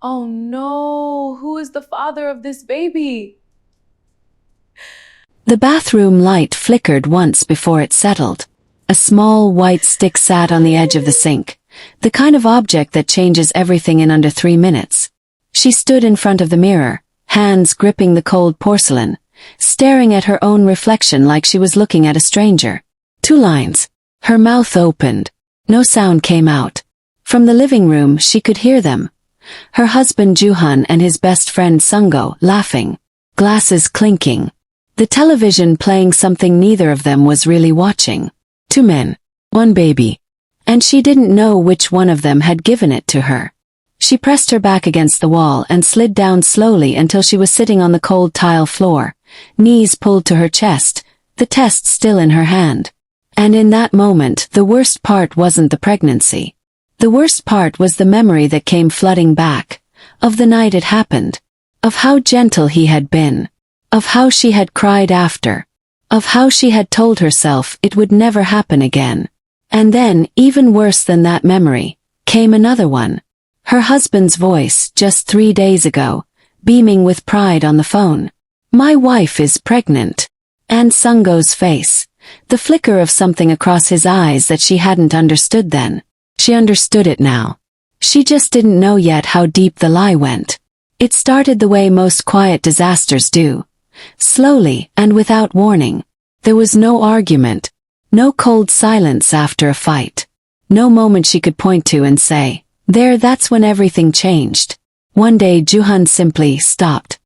Oh no, who is the father of this baby? The bathroom light flickered once before it settled. A small white stick sat on the edge of the sink, the kind of object that changes everything in under 3 minutes. She stood in front of the mirror, hands gripping the cold porcelain, staring at her own reflection like she was looking at a stranger. 2 lines. Her mouth opened. No sound came out. From the living room she could hear them. Her husband Juhan and his best friend Sungo laughing. Glasses clinking. The television playing something neither of them was really watching. 2 men. 1 baby. And she didn't know which one of them had given it to her. She pressed her back against the wall and slid down slowly until she was sitting on the cold tile floor, knees pulled to her chest, the test still in her hand. And in that moment the worst part wasn't the pregnancy. The worst part was the memory that came flooding back, of the night it happened, of how gentle he had been, of how she had cried after, of how she had told herself it would never happen again. And then, even worse than that memory, came another one. Her husband's voice, just 3 days ago, beaming with pride on the phone. "My wife is pregnant." And Sungo's face, the flicker of something across his eyes that she hadn't understood then. She understood it now. She just didn't know yet how deep the lie went. It started the way most quiet disasters do. Slowly and without warning. There was no argument, no cold silence after a fight. No moment she could point to and say, that's when everything changed. One day Juhan simply stopped.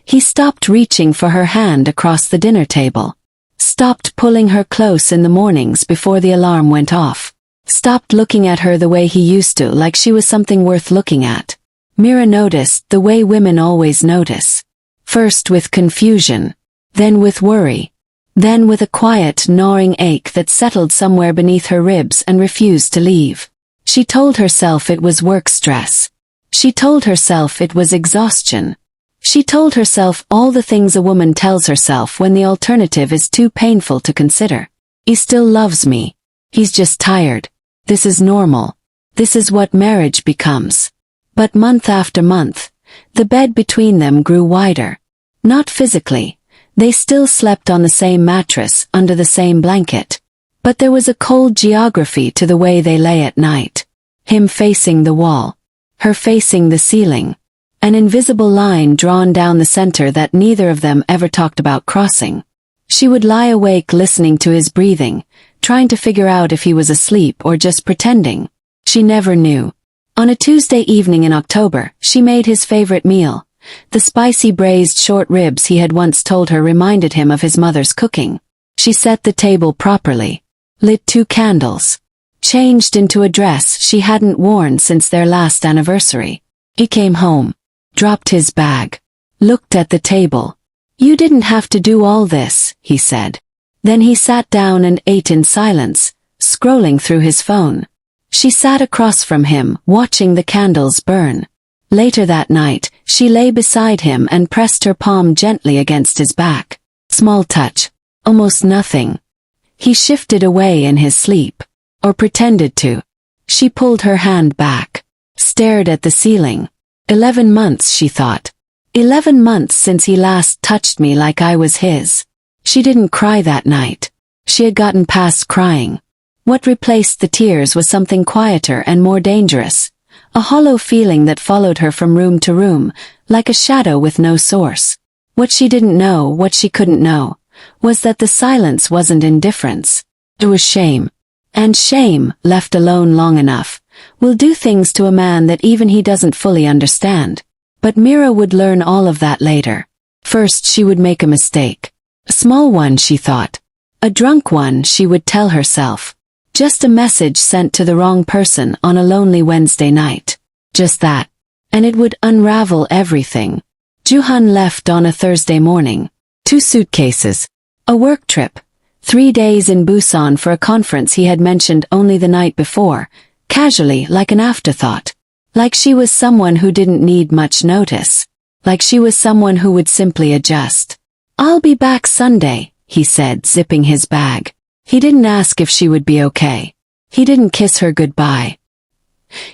He stopped reaching for her hand across the dinner table. Stopped pulling her close in the mornings before the alarm went off. Stopped looking at her the way he used to, like she was something worth looking at. Mira noticed the way women always notice. First with confusion, then with worry, then with a quiet, gnawing ache that settled somewhere beneath her ribs and refused to leave. She told herself it was work stress. She told herself it was exhaustion. She told herself all the things a woman tells herself when the alternative is too painful to consider. He still loves me. He's just tired. This is normal. This is what marriage becomes. But month after month, the bed between them grew wider. Not physically. They still slept on the same mattress, under the same blanket. But there was a cold geography to the way they lay at night. Him facing the wall. Her facing the ceiling. An invisible line drawn down the center that neither of them ever talked about crossing. She would lie awake listening to his breathing, trying to figure out if he was asleep or just pretending. She never knew. On a Tuesday evening in October, she made his favorite meal. The spicy braised short ribs he had once told her reminded him of his mother's cooking. She set the table properly, lit 2 candles, changed into a dress she hadn't worn since their last anniversary. He came home, dropped his bag, looked at the table. "You didn't have to do all this," he said. Then he sat down and ate in silence, scrolling through his phone. She sat across from him, watching the candles burn. Later that night, she lay beside him and pressed her palm gently against his back. Small touch. Almost nothing. He shifted away in his sleep. Or pretended to. She pulled her hand back. Stared at the ceiling. 11 months, she thought. 11 months since he last touched me like I was his. She didn't cry that night. She had gotten past crying. What replaced the tears was something quieter and more dangerous. A hollow feeling that followed her from room to room, like a shadow with no source. What she didn't know, what she couldn't know, was that the silence wasn't indifference. It was shame. And shame, left alone long enough, will do things to a man that even he doesn't fully understand. But Mira would learn all of that later. First she would make a mistake. A small one, she thought. A drunk one, she would tell herself. Just a message sent to the wrong person on a lonely Wednesday night. Just that. And it would unravel everything. Juhan left on a Thursday morning. 2 suitcases. A work trip. 3 days in Busan for a conference he had mentioned only the night before, casually, like an afterthought. Like she was someone who didn't need much notice. Like she was someone who would simply adjust. "I'll be back Sunday," he said, zipping his bag. He didn't ask if she would be okay. He didn't kiss her goodbye.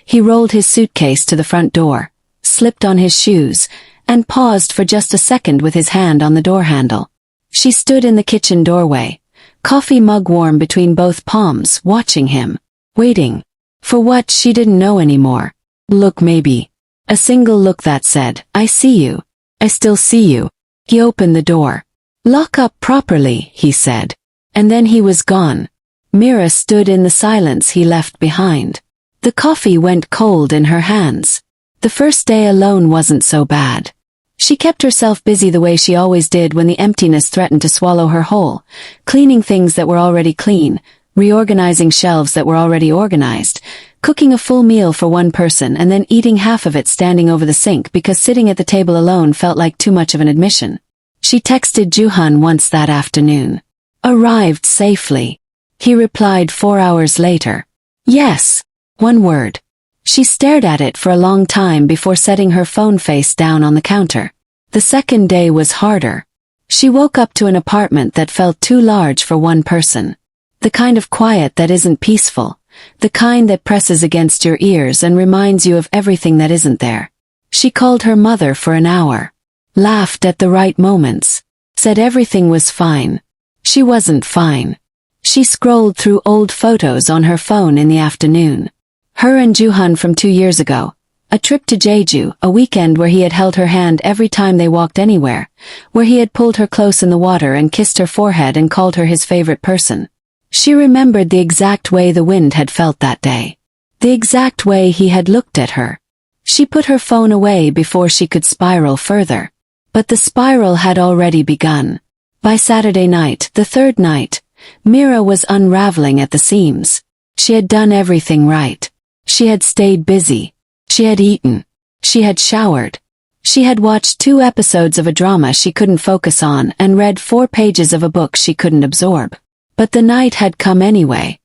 He rolled his suitcase to the front door, slipped on his shoes, and paused for just a second with his hand on the door handle. She stood in the kitchen doorway, coffee mug warm between both palms, watching him, waiting. For what, she didn't know anymore. Look, maybe. A single look that said, I see you. I still see you. He opened the door. Lock up properly, he said. And then he was gone. Mira stood in the silence he left behind. The coffee went cold in her hands. The first day alone wasn't so bad. She kept herself busy the way she always did when the emptiness threatened to swallow her whole, cleaning things that were already clean, reorganizing shelves that were already organized, cooking a full meal for one person and then eating half of it standing over the sink because sitting at the table alone felt like too much of an admission. She texted Juhan once that afternoon. Arrived safely. He replied 4 hours later. Yes. One word. She stared at it for a long time before setting her phone face down on the counter. The second day was harder. She woke up to an apartment that felt too large for one person. The kind of quiet that isn't peaceful. The kind that presses against your ears and reminds you of everything that isn't there. She called her mother for an hour. Laughed at the right moments. Said everything was fine. She wasn't fine. She scrolled through old photos on her phone in the afternoon. Her and Juhan from 2 years ago. A trip to Jeju, a weekend where he had held her hand every time they walked anywhere, where he had pulled her close in the water and kissed her forehead and called her his favorite person. She remembered the exact way the wind had felt that day. The exact way he had looked at her. She put her phone away before she could spiral further. But the spiral had already begun. By Saturday night, the third night, Mira was unraveling at the seams. She had done everything right. She had stayed busy. She had eaten. She had showered. She had watched 2 episodes of a drama she couldn't focus on and read 4 pages of a book she couldn't absorb. But the night had come anyway.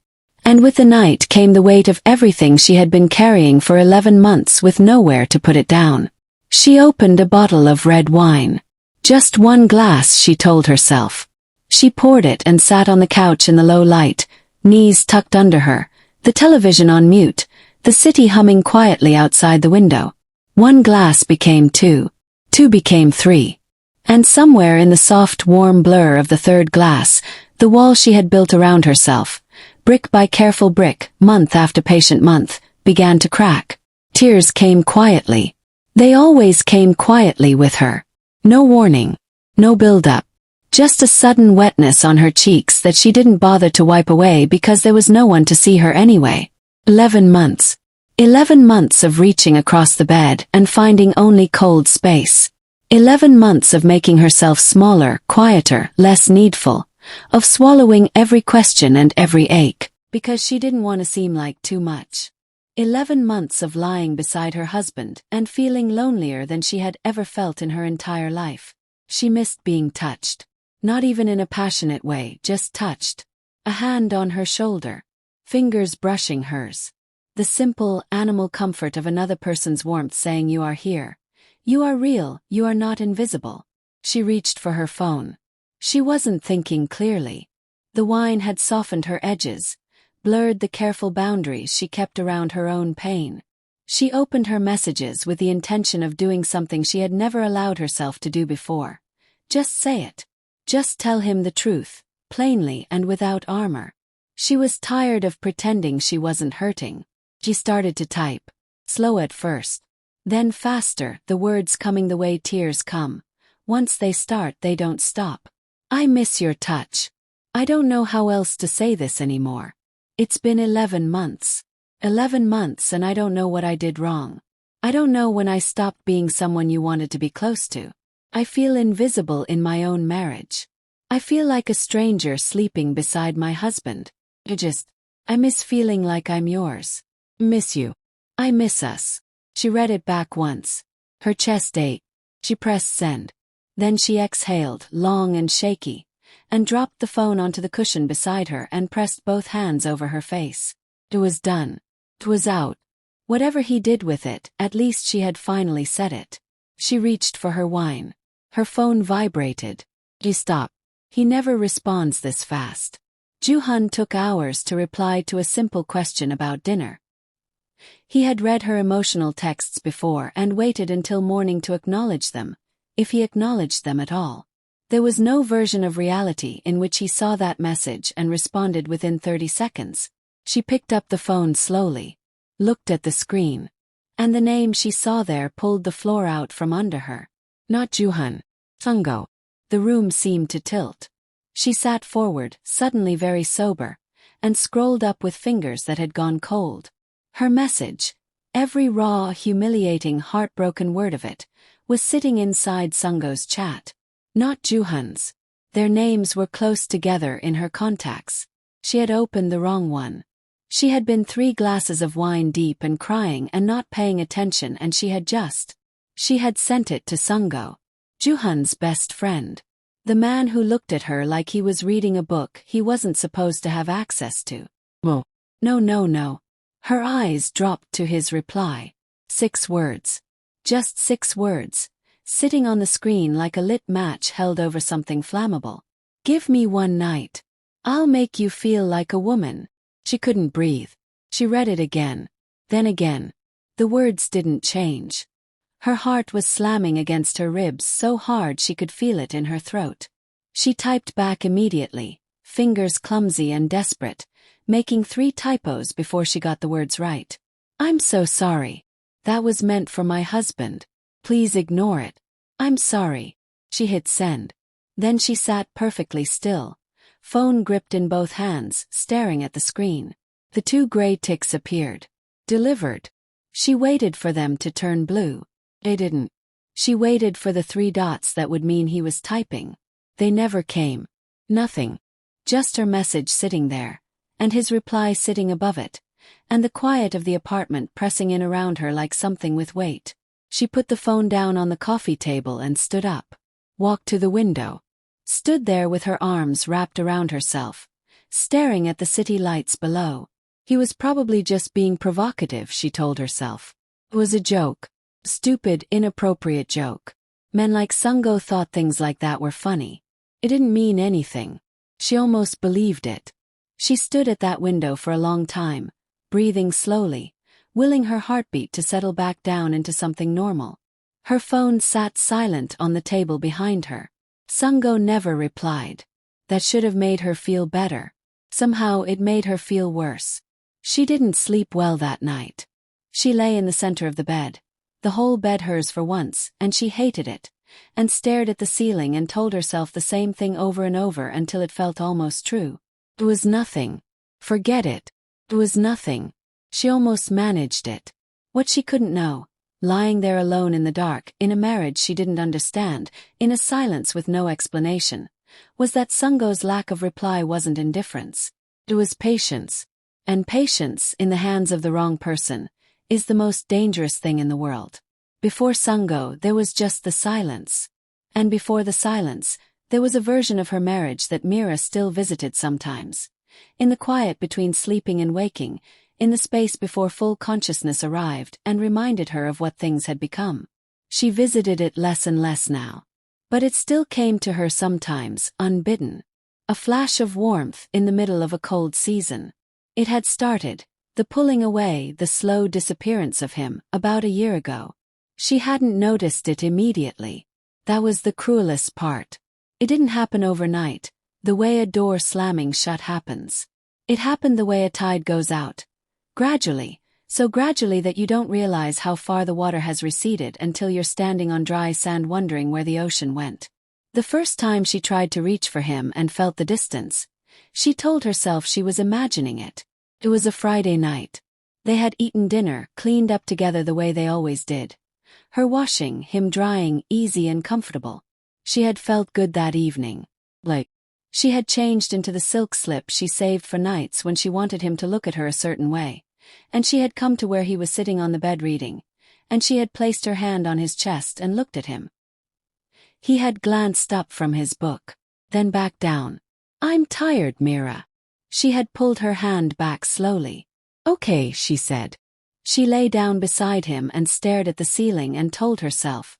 And with the night came the weight of everything she had been carrying for 11 months with nowhere to put it down. She opened a bottle of red wine. Just 1 glass, she told herself. She poured it and sat on the couch in the low light, knees tucked under her, the television on mute, the city humming quietly outside the window. 1 glass became 2. 2 became 3. And somewhere in the soft, warm blur of the third glass, the wall she had built around herself, brick by careful brick, month after patient month, began to crack. Tears came quietly. They always came quietly with her. No warning. No build-up. Just a sudden wetness on her cheeks that she didn't bother to wipe away because there was no one to see her anyway. 11 months. 11 months of reaching across the bed and finding only cold space. 11 months of making herself smaller, quieter, less needful. Of swallowing every question and every ache, because she didn't want to seem like too much. 11 months of lying beside her husband and feeling lonelier than she had ever felt in her entire life. She missed being touched. Not even in a passionate way, just touched. A hand on her shoulder. Fingers brushing hers. The simple, animal comfort of another person's warmth saying you are here. You are real, you are not invisible. She reached for her phone. She wasn't thinking clearly. The wine had softened her edges, blurred the careful boundaries she kept around her own pain. She opened her messages with the intention of doing something she had never allowed herself to do before. Just say it. Just tell him the truth, plainly and without armor. She was tired of pretending she wasn't hurting. She started to type, slow at first, then faster, the words coming the way tears come. Once they start, they don't stop. I miss your touch. I don't know how else to say this anymore. It's been 11 months. 11 months and I don't know what I did wrong. I don't know when I stopped being someone you wanted to be close to. I feel invisible in my own marriage. I feel like a stranger sleeping beside my husband. I miss feeling like I'm yours. Miss you. I miss us. She read it back once. Her chest ached. She pressed send. Then she exhaled, long and shaky, and dropped the phone onto the cushion beside her and pressed both hands over her face. It was done. It was out. Whatever he did with it, at least she had finally said it. She reached for her wine. Her phone vibrated. He stopped. He never responds this fast. Juhan took hours to reply to a simple question about dinner. He had read her emotional texts before and waited until morning to acknowledge them, if he acknowledged them at all. There was no version of reality in which he saw that message and responded within 30 seconds. She picked up the phone slowly, looked at the screen, and the name she saw there pulled the floor out from under her. Not Juhan. Sungo. The room seemed to tilt. She sat forward, suddenly very sober, and scrolled up with fingers that had gone cold. Her message, every raw, humiliating, heartbroken word of it, was sitting inside Sungo's chat. Not Juhan's. Their names were close together in her contacts. She had opened the wrong one. She had been 3 glasses of wine deep and crying and not paying attention, and she had sent it to Sungo. Juhan's best friend. The man who looked at her like he was reading a book he wasn't supposed to have access to. No. No. Her eyes dropped to his reply. 6 words. Just 6 words, sitting on the screen like a lit match held over something flammable. Give me one night. I'll make you feel like a woman. She couldn't breathe. She read it again. Then again. The words didn't change. Her heart was slamming against her ribs so hard she could feel it in her throat. She typed back immediately, fingers clumsy and desperate, making 3 typos before she got the words right. I'm so sorry. That was meant for my husband. Please ignore it. I'm sorry. She hit send. Then she sat perfectly still, phone gripped in both hands, staring at the screen. The 2 gray ticks appeared. Delivered. She waited for them to turn blue. They didn't. She waited for the 3 dots that would mean he was typing. They never came. Nothing. Just her message sitting there, and his reply sitting above it, and the quiet of the apartment pressing in around her like something with weight. She put the phone down on the coffee table and stood up. Walked to the window. Stood there with her arms wrapped around herself, staring at the city lights below. He was probably just being provocative, she told herself. It was a joke. Stupid, inappropriate joke. Men like Sungo thought things like that were funny. It didn't mean anything. She almost believed it. She stood at that window for a long time, breathing slowly, willing her heartbeat to settle back down into something normal. Her phone sat silent on the table behind her. Sungo never replied. That should have made her feel better. Somehow it made her feel worse. She didn't sleep well that night. She lay in the center of the bed. The whole bed hers for once, and she hated it, and stared at the ceiling and told herself the same thing over and over until it felt almost true. It was nothing. Forget it. It was nothing. She almost managed it. What she couldn't know, lying there alone in the dark, in a marriage she didn't understand, in a silence with no explanation, was that Sungo's lack of reply wasn't indifference. It was patience. And patience, in the hands of the wrong person, is the most dangerous thing in the world. Before Sungo, there was just the silence. And before the silence, there was a version of her marriage that Mira still visited sometimes. In the quiet between sleeping and waking, in the space before full consciousness arrived and reminded her of what things had become. She visited it less and less now. But it still came to her sometimes, unbidden. A flash of warmth in the middle of a cold season. It had started, the pulling away, the slow disappearance of him, about a year ago. She hadn't noticed it immediately. That was the cruelest part. It didn't happen overnight, the way a door slamming shut happens. It happened the way a tide goes out. Gradually, so gradually that you don't realize how far the water has receded until you're standing on dry sand wondering where the ocean went. The first time she tried to reach for him and felt the distance, she told herself she was imagining it. It was a Friday night. They had eaten dinner, cleaned up together the way they always did. Her washing, him drying, easy and comfortable. She had felt good that evening. She had changed into the silk slip she saved for nights when she wanted him to look at her a certain way. And she had come to where he was sitting on the bed reading. And she had placed her hand on his chest and looked at him. He had glanced up from his book, then back down. I'm tired, Mira. She had pulled her hand back slowly. Okay, she said. She lay down beside him and stared at the ceiling and told herself.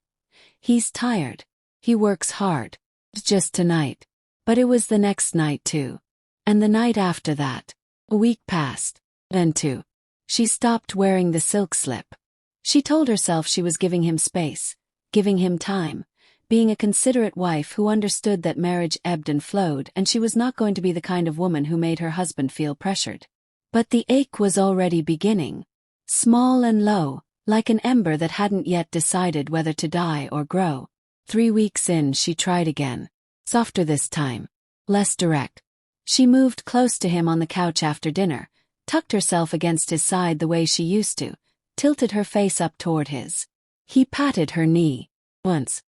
He's tired. He works hard. Just tonight. But it was the next night too. And the night after that. A week passed. Then 2. She stopped wearing the silk slip. She told herself she was giving him space, giving him time, being a considerate wife who understood that marriage ebbed and flowed, and she was not going to be the kind of woman who made her husband feel pressured. But the ache was already beginning. Small and low, like an ember that hadn't yet decided whether to die or grow. 3 weeks in, she tried again. Softer this time. Less direct. She moved close to him on the couch after dinner, tucked herself against his side the way she used to, tilted her face up toward his. He patted her knee. Once.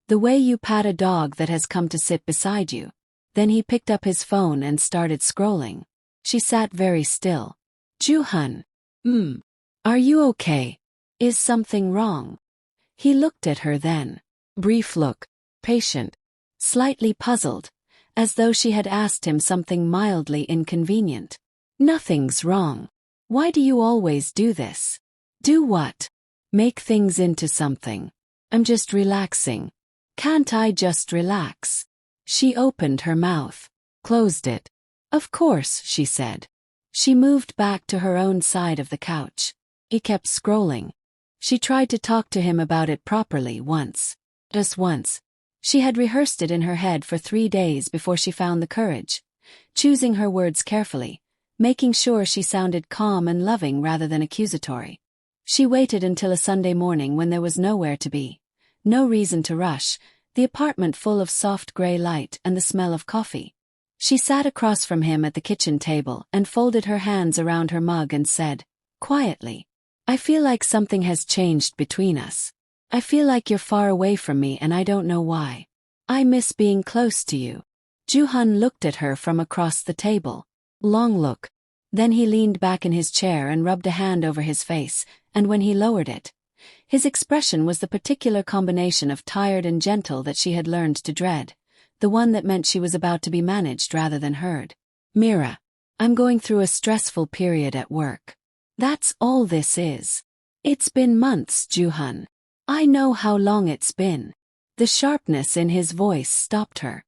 The way you pat a dog that has come to sit beside you. Then he picked up his phone and started scrolling. She sat very still. Joo-hun. Are you okay? Is something wrong? He looked at her then. Brief look. Patient. Slightly puzzled, as though she had asked him something mildly inconvenient. Nothing's wrong. Why do you always do this? Do what? Make things into something. I'm just relaxing. Can't I just relax? She opened her mouth. Closed it. Of course, she said. She moved back to her own side of the couch. He kept scrolling. She tried to talk to him about it properly once. Just once. She had rehearsed it in her head for 3 days before she found the courage, choosing her words carefully, making sure she sounded calm and loving rather than accusatory. She waited until a Sunday morning when there was nowhere to be. No reason to rush, the apartment full of soft gray light and the smell of coffee. She sat across from him at the kitchen table and folded her hands around her mug and said, quietly, I feel like something has changed between us. I feel like you're far away from me and I don't know why. I miss being close to you. Joo-hun looked at her from across the table. Long look. Then he leaned back in his chair and rubbed a hand over his face, and when he lowered it, his expression was the particular combination of tired and gentle that she had learned to dread, the one that meant she was about to be managed rather than heard. Mira, I'm going through a stressful period at work. That's all this is. It's been months, Joo-hun. I know how long it's been. The sharpness in his voice stopped her.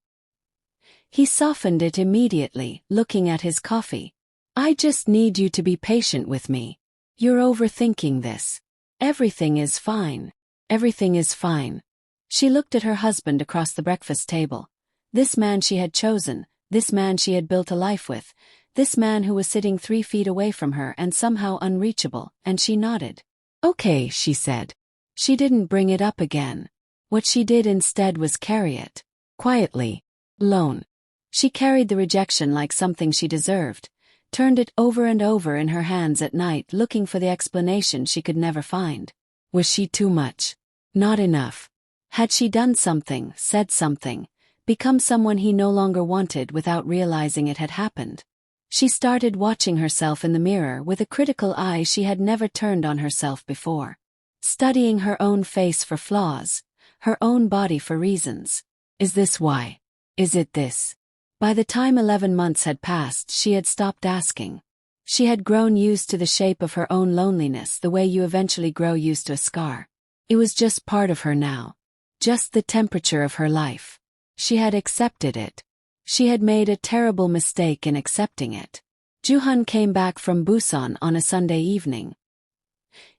He softened it immediately, looking at his coffee. I just need you to be patient with me. You're overthinking this. Everything is fine. Everything is fine. She looked at her husband across the breakfast table. This man she had chosen, this man she had built a life with, this man who was sitting 3 feet away from her and somehow unreachable, and she nodded. Okay, she said. She didn't bring it up again. What she did instead was carry it. Quietly. Alone. She carried the rejection like something she deserved, turned it over and over in her hands at night looking for the explanation she could never find. Was she too much? Not enough. Had she done something, said something, become someone he no longer wanted without realizing it had happened? She started watching herself in the mirror with a critical eye she had never turned on herself before. Studying her own face for flaws, her own body for reasons. Is this why? Is it this? By the time 11 months had passed, she had stopped asking. She had grown used to the shape of her own loneliness the way you eventually grow used to a scar. It was just part of her now. Just the temperature of her life. She had accepted it. She had made a terrible mistake in accepting it. Joo-hun came back from Busan on a Sunday evening.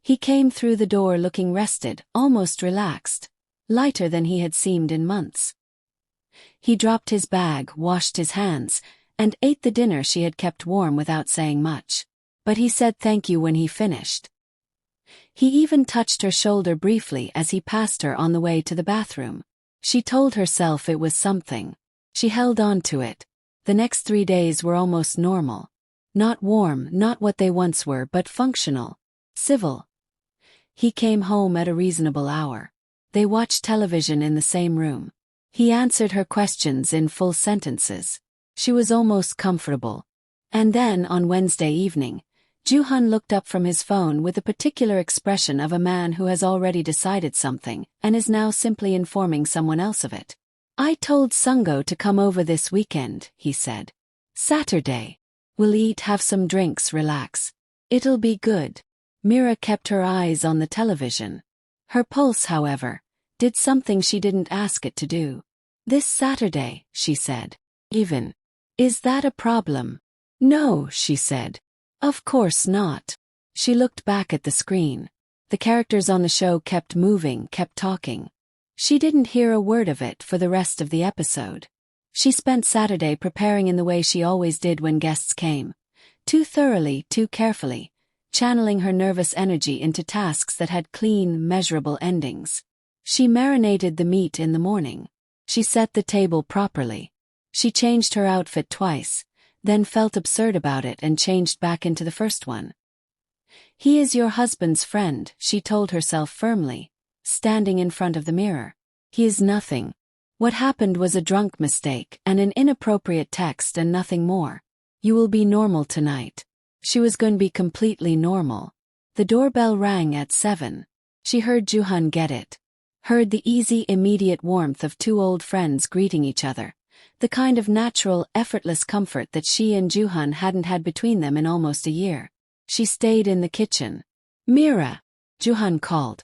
He came through the door looking rested, almost relaxed, lighter than he had seemed in months. He dropped his bag, washed his hands, and ate the dinner she had kept warm without saying much. But he said thank you when he finished. He even touched her shoulder briefly as he passed her on the way to the bathroom. She told herself it was something. She held on to it. The next 3 days were almost normal. Not warm, not what they once were, but functional. Civil. He came home at a reasonable hour. They watched television in the same room. He answered her questions in full sentences. She was almost comfortable. And then, on Wednesday evening, Joo-hun looked up from his phone with the particular expression of a man who has already decided something and is now simply informing someone else of it. I told Sungo to come over this weekend, he said. Saturday. We'll eat, have some drinks, relax. It'll be good. Mira kept her eyes on the television. Her pulse, however, did something she didn't ask it to do. This Saturday, she said. Even. Is that a problem? No, she said. Of course not. She looked back at the screen. The characters on the show kept moving, kept talking. She didn't hear a word of it for the rest of the episode. She spent Saturday preparing in the way she always did when guests came. Too thoroughly, too carefully, channeling her nervous energy into tasks that had clean, measurable endings. She marinated the meat in the morning. She set the table properly. She changed her outfit twice, then felt absurd about it and changed back into the first one. "He is your husband's friend," she told herself firmly, standing in front of the mirror. "He is nothing. What happened was a drunk mistake and an inappropriate text and nothing more. You will be normal tonight." She was going to be completely normal. The doorbell rang at 7. She heard Juhan get it. Heard the easy, immediate warmth of two old friends greeting each other. The kind of natural, effortless comfort that she and Juhan hadn't had between them in almost a year. She stayed in the kitchen. "Mira," Juhan called.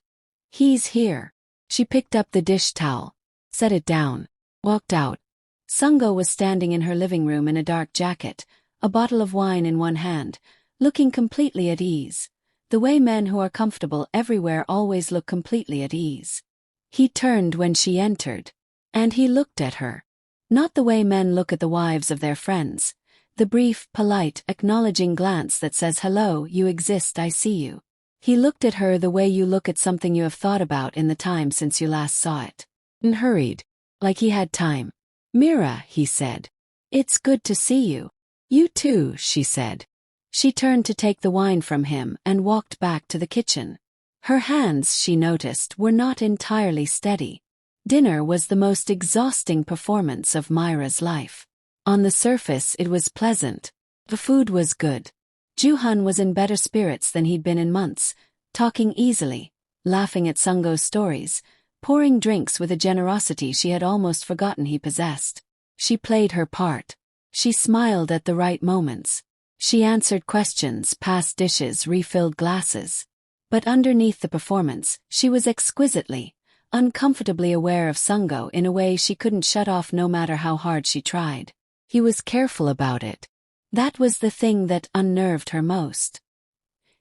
"He's here." She picked up the dish towel, set it down, walked out. Sungo was standing in her living room in a dark jacket, a bottle of wine in one hand, looking completely at ease. The way men who are comfortable everywhere always look completely at ease. He turned when she entered, and he looked at her. Not the way men look at the wives of their friends. The brief, polite, acknowledging glance that says, "Hello, you exist, I see you." He looked at her the way you look at something you have thought about in the time since you last saw it. And hurried, like he had time. "Mira," he said. "It's good to see you." "You too," she said. She turned to take the wine from him and walked back to the kitchen. Her hands, she noticed, were not entirely steady. Dinner was the most exhausting performance of Myra's life. On the surface it was pleasant. The food was good. Juhan was in better spirits than he'd been in months, talking easily, laughing at Sungo's stories, pouring drinks with a generosity she had almost forgotten he possessed. She played her part. She smiled at the right moments. She answered questions, passed dishes, refilled glasses. But underneath the performance, she was exquisitely, uncomfortably aware of Sungo in a way she couldn't shut off no matter how hard she tried. He was careful about it. That was the thing that unnerved her most.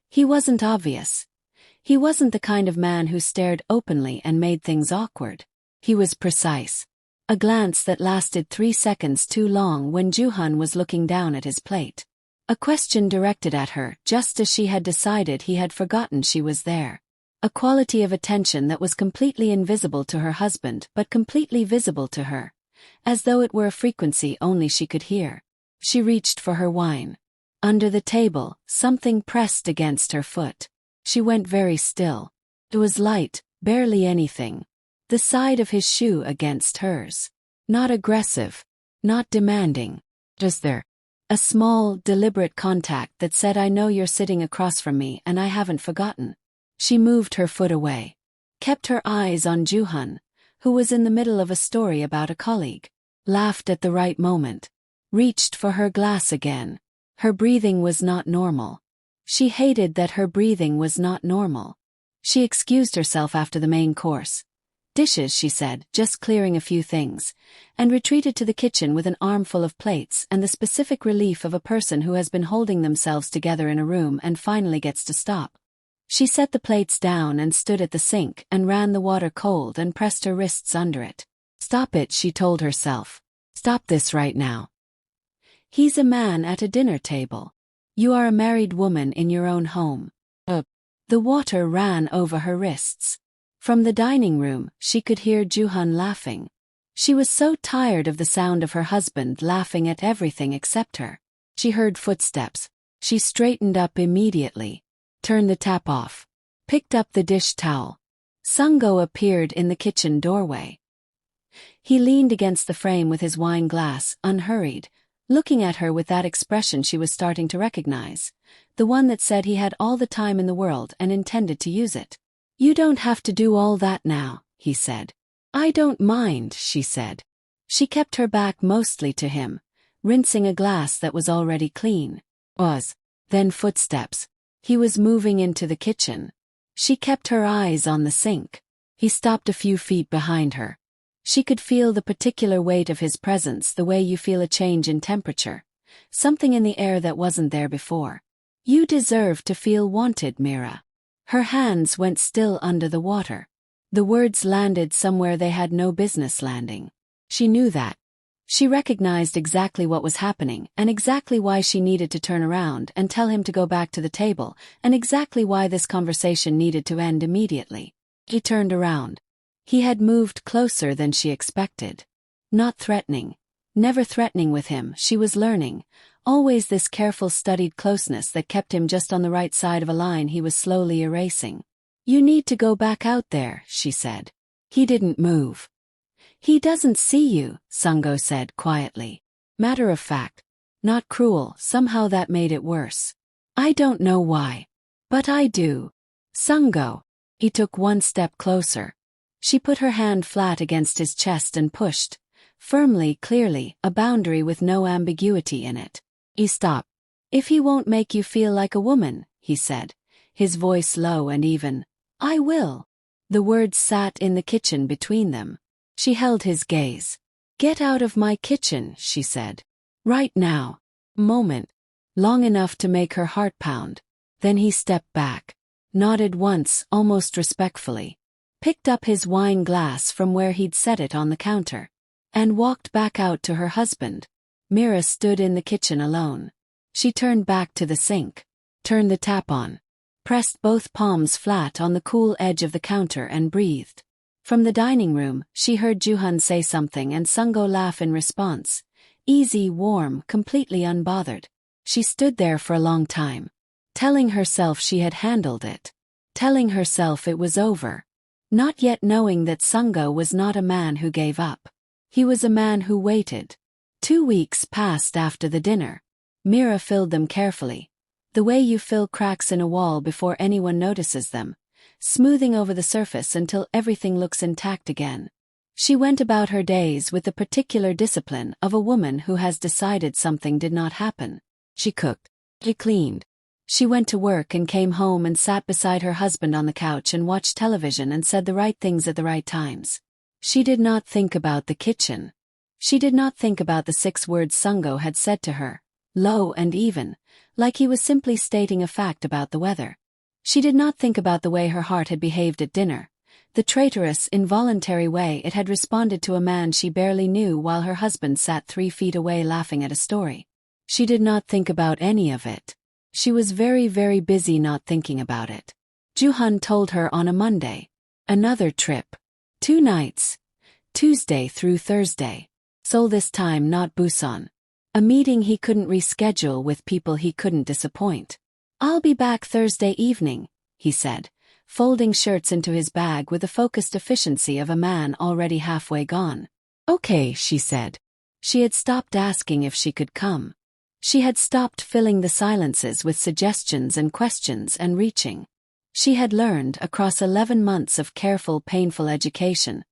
He wasn't obvious. He wasn't the kind of man who stared openly and made things awkward. He was precise. A glance that lasted 3 seconds too long when Juhan was looking down at his plate. A question directed at her just as she had decided he had forgotten she was there. A quality of attention that was completely invisible to her husband but completely visible to her, as though it were a frequency only she could hear. She reached for her wine. Under the table, something pressed against her foot. She went very still. It was light, barely anything. The side of his shoe against hers. Not aggressive, not demanding, just there. A small, deliberate contact that said, "I know you're sitting across from me and I haven't forgotten." She moved her foot away. Kept her eyes on Juhan, who was in the middle of a story about a colleague. Laughed at the right moment. Reached for her glass again. Her breathing was not normal. She hated that her breathing was not normal. She excused herself after the main course. "Dishes," she said, just clearing a few things, and retreated to the kitchen with an armful of plates and the specific relief of a person who has been holding themselves together in a room and finally gets to stop. She set the plates down and stood at the sink and ran the water cold and pressed her wrists under it. "Stop it," she told herself. "Stop this right now. He's a man at a dinner table. You are a married woman in your own home." The water ran over her wrists. From the dining room, she could hear Juhan laughing. She was so tired of the sound of her husband laughing at everything except her. She heard footsteps. She straightened up immediately. Turned the tap off. Picked up the dish towel. Sungo appeared in the kitchen doorway. He leaned against the frame with his wine glass, unhurried, looking at her with that expression she was starting to recognize. The one that said he had all the time in the world and intended to use it. "You don't have to do all that now," he said. "I don't mind," she said. She kept her back mostly to him, rinsing a glass that was already clean. Then footsteps. He was moving into the kitchen. She kept her eyes on the sink. He stopped a few feet behind her. She could feel the particular weight of his presence the way you feel a change in temperature. Something in the air that wasn't there before. You deserve to feel wanted, Mira. Her hands went still under the water. The words landed somewhere they had no business landing. She knew that. She recognized exactly what was happening, and exactly why she needed to turn around and tell him to go back to the table, and exactly why this conversation needed to end immediately. He turned around. He had moved closer than she expected. Not threatening. Never threatening with him, she was learning. Always this careful studied closeness that kept him just on the right side of a line he was slowly erasing. You need to go back out there, she said. He didn't move. He doesn't see you, Sungo said quietly. Matter of fact. Not cruel, somehow that made it worse. I don't know why. But I do. Sungo. He took one step closer. She put her hand flat against his chest and pushed. Firmly, clearly, a boundary with no ambiguity in it. He stopped. If he won't make you feel like a woman, he said, his voice low and even. I will. The words sat in the kitchen between them. She held his gaze. Get out of my kitchen, she said. Right now. Moment. Long enough to make her heart pound. Then he stepped back. Nodded once, almost respectfully. Picked up his wine glass from where he'd set it on the counter. And walked back out to her husband. Mira stood in the kitchen alone. She turned back to the sink. Turned the tap on. Pressed both palms flat on the cool edge of the counter and breathed. From the dining room, she heard Juhan say something and Sungo laugh in response. Easy, warm, completely unbothered. She stood there for a long time. Telling herself she had handled it. Telling herself it was over. Not yet knowing that Sungo was not a man who gave up. He was a man who waited. 2 weeks passed after the dinner. Mira filled them carefully. The way you fill cracks in a wall before anyone notices them. Smoothing over the surface until everything looks intact again. She went about her days with the particular discipline of a woman who has decided something did not happen. She cooked. She cleaned. She went to work and came home and sat beside her husband on the couch and watched television and said the right things at the right times. She did not think about the kitchen. She did not think about the 6 words Sungo had said to her, low and even, like he was simply stating a fact about the weather. She did not think about the way her heart had behaved at dinner, the traitorous, involuntary way it had responded to a man she barely knew while her husband sat 3 feet away laughing at a story. She did not think about any of it. She was very, very busy not thinking about it. Juhan told her on a Monday. Another trip. 2 nights. Tuesday through Thursday. Seoul this time, not Busan. A meeting he couldn't reschedule with people he couldn't disappoint. I'll be back Thursday evening, he said, folding shirts into his bag with the focused efficiency of a man already halfway gone. Okay, she said. She had stopped asking if she could come. She had stopped filling the silences with suggestions and questions and reaching. She had learned, across 11 months of careful, painful education,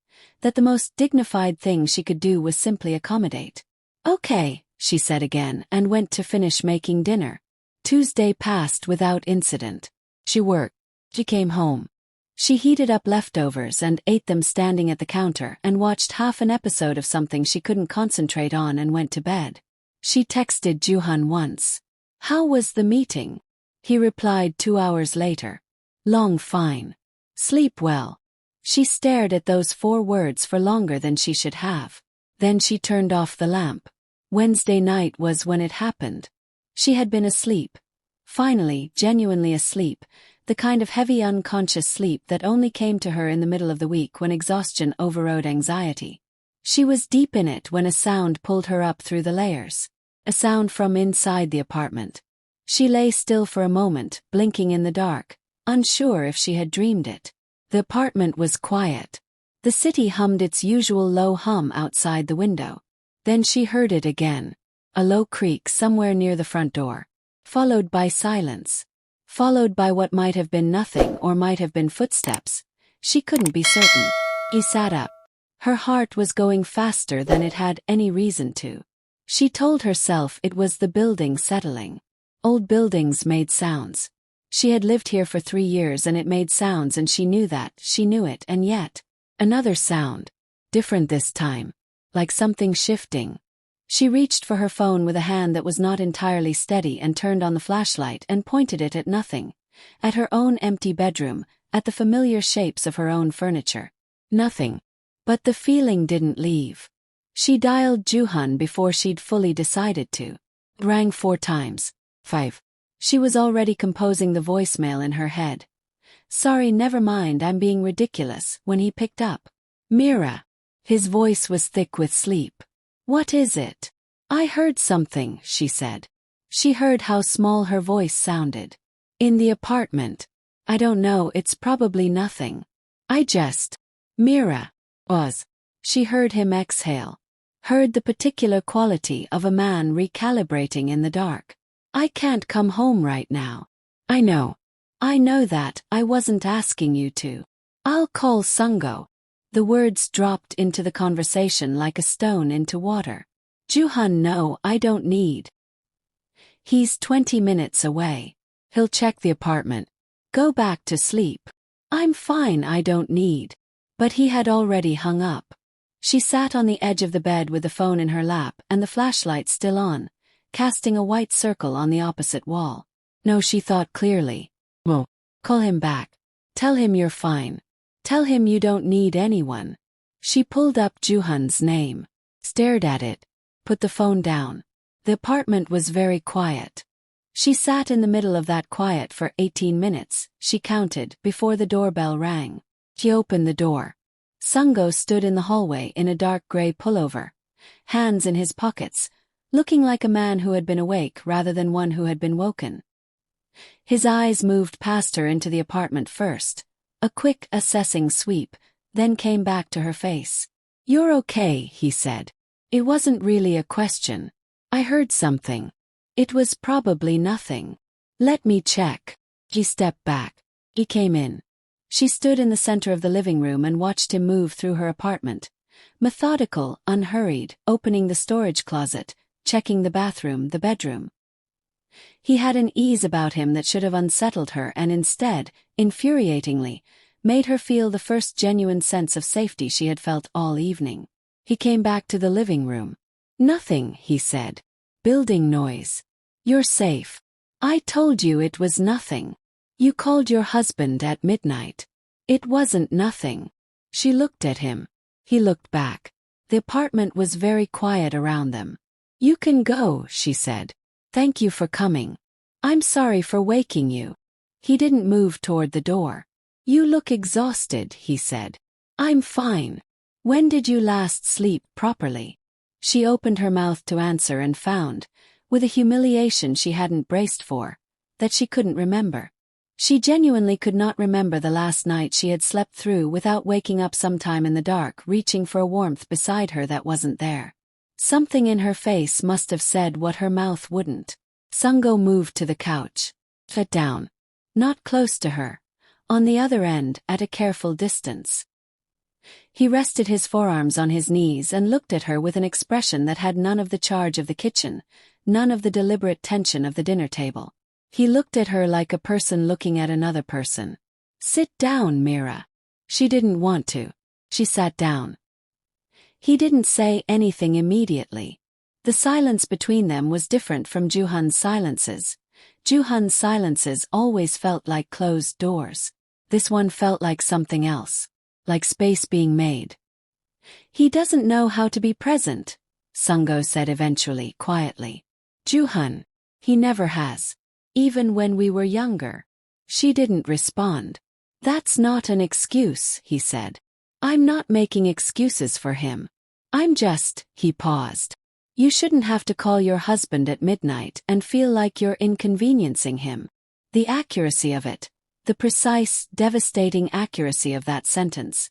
that the most dignified thing she could do was simply accommodate. Okay, she said again and went to finish making dinner. Tuesday passed without incident. She worked. She came home. She heated up leftovers and ate them standing at the counter and watched half an episode of something she couldn't concentrate on and went to bed. She texted Juhan once. How was the meeting? He replied 2 hours later. Long fine. Sleep well. She stared at those 4 words for longer than she should have. Then she turned off the lamp. Wednesday night was when it happened. She had been asleep. Finally, genuinely asleep, the kind of heavy unconscious sleep that only came to her in the middle of the week when exhaustion overrode anxiety. She was deep in it when a sound pulled her up through the layers. A sound from inside the apartment. She lay still for a moment, blinking in the dark, unsure if she had dreamed it. The apartment was quiet. The city hummed its usual low hum outside the window. Then she heard it again. A low creak somewhere near the front door. Followed by silence. Followed by what might have been nothing or might have been footsteps. She couldn't be certain. He sat up. Her heart was going faster than it had any reason to. She told herself it was the building settling. Old buildings made sounds. She had lived here for 3 years and it made sounds and she knew that, she knew it, and yet. Another sound. Different this time. Like something shifting. She reached for her phone with a hand that was not entirely steady and turned on the flashlight and pointed it at nothing. At her own empty bedroom, at the familiar shapes of her own furniture. Nothing. But the feeling didn't leave. She dialed Juhan before she'd fully decided to. Rang 4 times. 5. She was already composing the voicemail in her head. Sorry, never mind, I'm being ridiculous, when he picked up. Mira. His voice was thick with sleep. What is it? I heard something, she said. She heard how small her voice sounded. In the apartment. I don't know, it's probably nothing. Mira. Was. She heard him exhale. Heard the particular quality of a man recalibrating in the dark. I can't come home right now. I know. I know that, I wasn't asking you to. I'll call Sungo. The words dropped into the conversation like a stone into water. Juhan, no, I don't need. He's 20 minutes away. He'll check the apartment. Go back to sleep. I'm fine, I don't need. But he had already hung up. She sat on the edge of the bed with the phone in her lap and the flashlight still on, casting a white circle on the opposite wall. No, she thought clearly. Well, call him back. Tell him you're fine. Tell him you don't need anyone. She pulled up Juhan's name, stared at it, put the phone down. The apartment was very quiet. She sat in the middle of that quiet for 18 minutes, she counted, before the doorbell rang. She opened the door. Sungo stood in the hallway in a dark gray pullover, hands in his pockets, looking like a man who had been awake rather than one who had been woken. His eyes moved past her into the apartment first, a quick assessing sweep, then came back to her face. You're okay, he said. It wasn't really a question. I heard something. It was probably nothing. Let me check. He stepped back. He came in. She stood in the center of the living room and watched him move through her apartment. Methodical, unhurried, opening the storage closet, checking the bathroom, the bedroom. He had an ease about him that should have unsettled her and instead, infuriatingly, made her feel the first genuine sense of safety she had felt all evening. He came back to the living room. Nothing, he said. Building noise. You're safe. I told you it was nothing. You called your husband at midnight. It wasn't nothing. She looked at him. He looked back. The apartment was very quiet around them. You can go, she said. Thank you for coming. I'm sorry for waking you. He didn't move toward the door. You look exhausted, he said. I'm fine. When did you last sleep properly? She opened her mouth to answer and found, with a humiliation she hadn't braced for, that she couldn't remember. She genuinely could not remember the last night she had slept through without waking up sometime in the dark, reaching for a warmth beside her that wasn't there. Something in her face must have said what her mouth wouldn't. Sungo moved to the couch. Sat down. Not close to her. On the other end, at a careful distance. He rested his forearms on his knees and looked at her with an expression that had none of the charge of the kitchen, none of the deliberate tension of the dinner table. He looked at her like a person looking at another person. Sit down, Mira. She didn't want to. She sat down. He didn't say anything immediately. The silence between them was different from Juhan's silences. Juhan's silences always felt like closed doors. This one felt like something else. Like space being made. He doesn't know how to be present, Sungo said eventually, quietly. Juhan. He never has. Even when we were younger. She didn't respond. That's not an excuse, he said. I'm not making excuses for him. I'm just, he paused. You shouldn't have to call your husband at midnight and feel like you're inconveniencing him. The accuracy of it. The precise, devastating accuracy of that sentence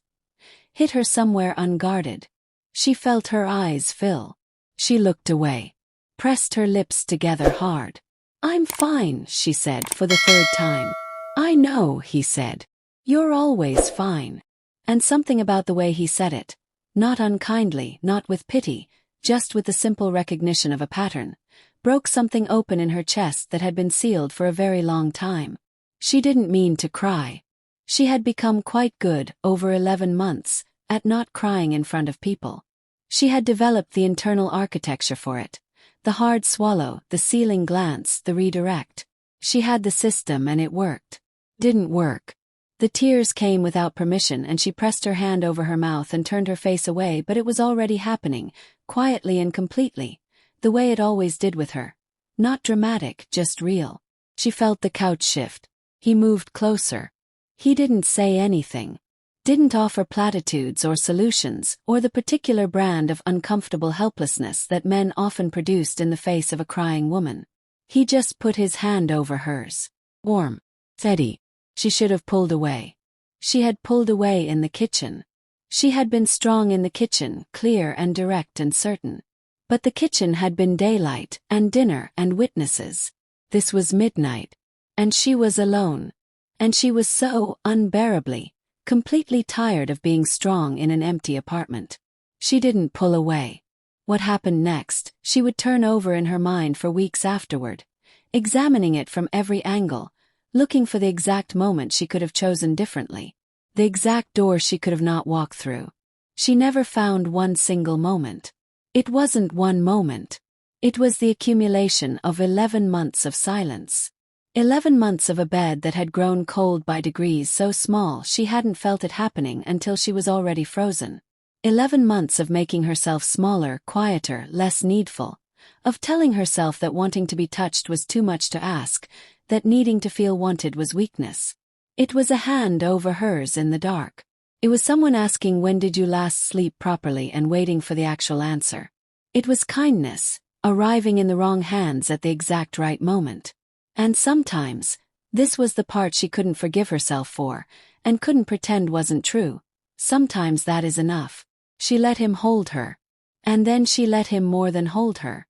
hit her somewhere unguarded. She felt her eyes fill. She looked away, pressed her lips together hard. I'm fine, she said for the 3rd time. I know, he said. You're always fine. And something about the way he said it, not unkindly, not with pity, just with the simple recognition of a pattern, broke something open in her chest that had been sealed for a very long time. She didn't mean to cry. She had become quite good, over 11 months, at not crying in front of people. She had developed the internal architecture for it. The hard swallow, the ceiling glance, the redirect. She had the system and it worked. Didn't work. The tears came without permission and she pressed her hand over her mouth and turned her face away, but it was already happening, quietly and completely, the way it always did with her. Not dramatic, just real. She felt the couch shift. He moved closer. He didn't say anything. Didn't offer platitudes or solutions, or the particular brand of uncomfortable helplessness that men often produced in the face of a crying woman. He just put his hand over hers. Warm. Steady. She should have pulled away. She had pulled away in the kitchen. She had been strong in the kitchen, clear and direct and certain. But the kitchen had been daylight, and dinner, and witnesses. This was midnight. And she was alone. And she was so unbearably, completely tired of being strong in an empty apartment. She didn't pull away. What happened next, she would turn over in her mind for weeks afterward, examining it from every angle, looking for the exact moment she could have chosen differently, the exact door she could have not walked through. She never found one single moment. It wasn't one moment. It was the accumulation of 11 months of silence. 11 months of a bed that had grown cold by degrees so small she hadn't felt it happening until she was already frozen. 11 months of making herself smaller, quieter, less needful, of telling herself that wanting to be touched was too much to ask, that needing to feel wanted was weakness. It was a hand over hers in the dark. It was someone asking when did you last sleep properly and waiting for the actual answer. It was kindness, arriving in the wrong hands at the exact right moment. And sometimes, this was the part she couldn't forgive herself for, and couldn't pretend wasn't true. Sometimes that is enough. She let him hold her. And then she let him more than hold her.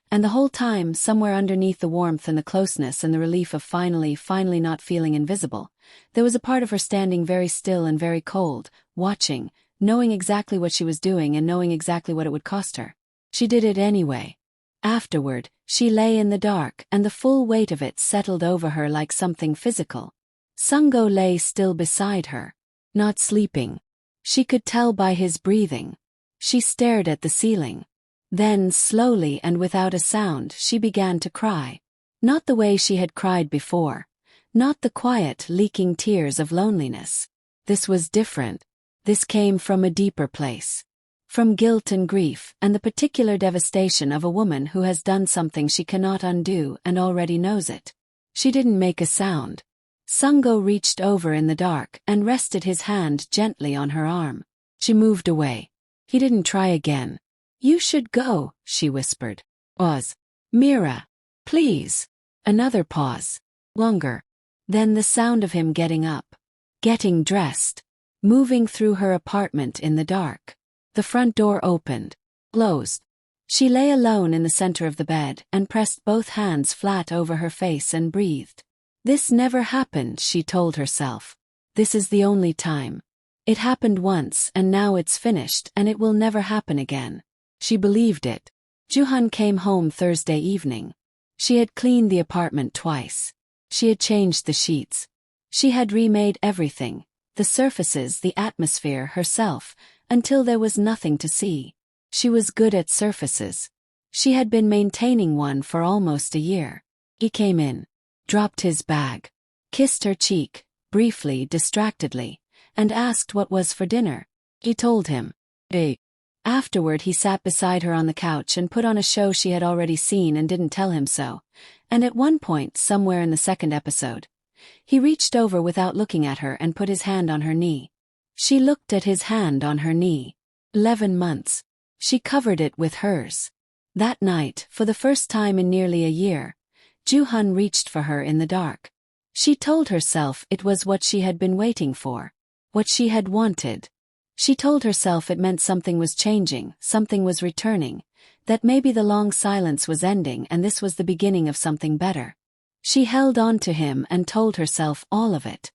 And the whole time, somewhere underneath the warmth and the closeness and the relief of finally not feeling invisible, there was a part of her standing very still and very cold, watching, knowing exactly what she was doing and knowing exactly what it would cost her. She did it anyway. Afterward, she lay in the dark and the full weight of it settled over her like something physical. Sungo lay still beside her, not sleeping. She could tell by his breathing. She stared at the ceiling. Then, slowly and without a sound, she began to cry. Not the way she had cried before. Not the quiet, leaking tears of loneliness. This was different. This came from a deeper place. From guilt and grief, and the particular devastation of a woman who has done something she cannot undo and already knows it. She didn't make a sound. Sungo reached over in the dark and rested his hand gently on her arm. She moved away. He didn't try again. You should go, she whispered. Pause. Mira. Please. Another pause. Longer. Then the sound of him getting up. Getting dressed. Moving through her apartment in the dark. The front door opened. Closed. She lay alone in the center of the bed and pressed both hands flat over her face and breathed. This never happened, she told herself. This is the only time. It happened once and now it's finished and it will never happen again. She believed it. Juhan came home Thursday evening. She had cleaned the apartment twice. She had changed the sheets. She had remade everything, the surfaces, the atmosphere, herself, until there was nothing to see. She was good at surfaces. She had been maintaining one for almost a year. He came in, dropped his bag, kissed her cheek, briefly, distractedly, and asked what was for dinner. He told him. Afterward he sat beside her on the couch and put on a show she had already seen and didn't tell him so. And at one point, somewhere in the second episode, he reached over without looking at her and put his hand on her knee. She looked at his hand on her knee. 11 months. She covered it with hers. That night, for the first time in nearly a year, Juhan reached for her in the dark. She told herself it was what she had been waiting for. What she had wanted. She told herself it meant something was changing, something was returning, that maybe the long silence was ending and this was the beginning of something better. She held on to him and told herself all of it.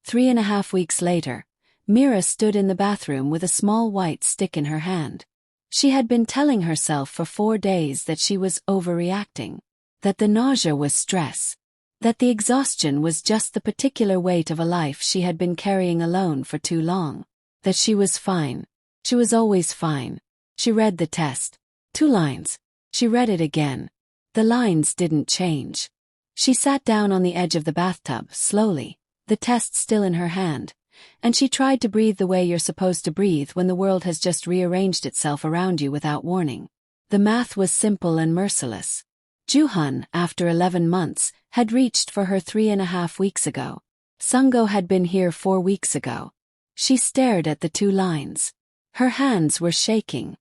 3.5 weeks later, Mira stood in the bathroom with a small white stick in her hand. She had been telling herself for 4 days that she was overreacting, that the nausea was stress, that the exhaustion was just the particular weight of a life she had been carrying alone for too long. That she was fine. She was always fine. She read the test. 2 lines. She read it again. The lines didn't change. She sat down on the edge of the bathtub, slowly, the test still in her hand, and she tried to breathe the way you're supposed to breathe when the world has just rearranged itself around you without warning. The math was simple and merciless. Juhan, after 11 months, had reached for her 3.5 weeks ago. Sungo had been here 4 weeks ago. She stared at the 2 lines. Her hands were shaking.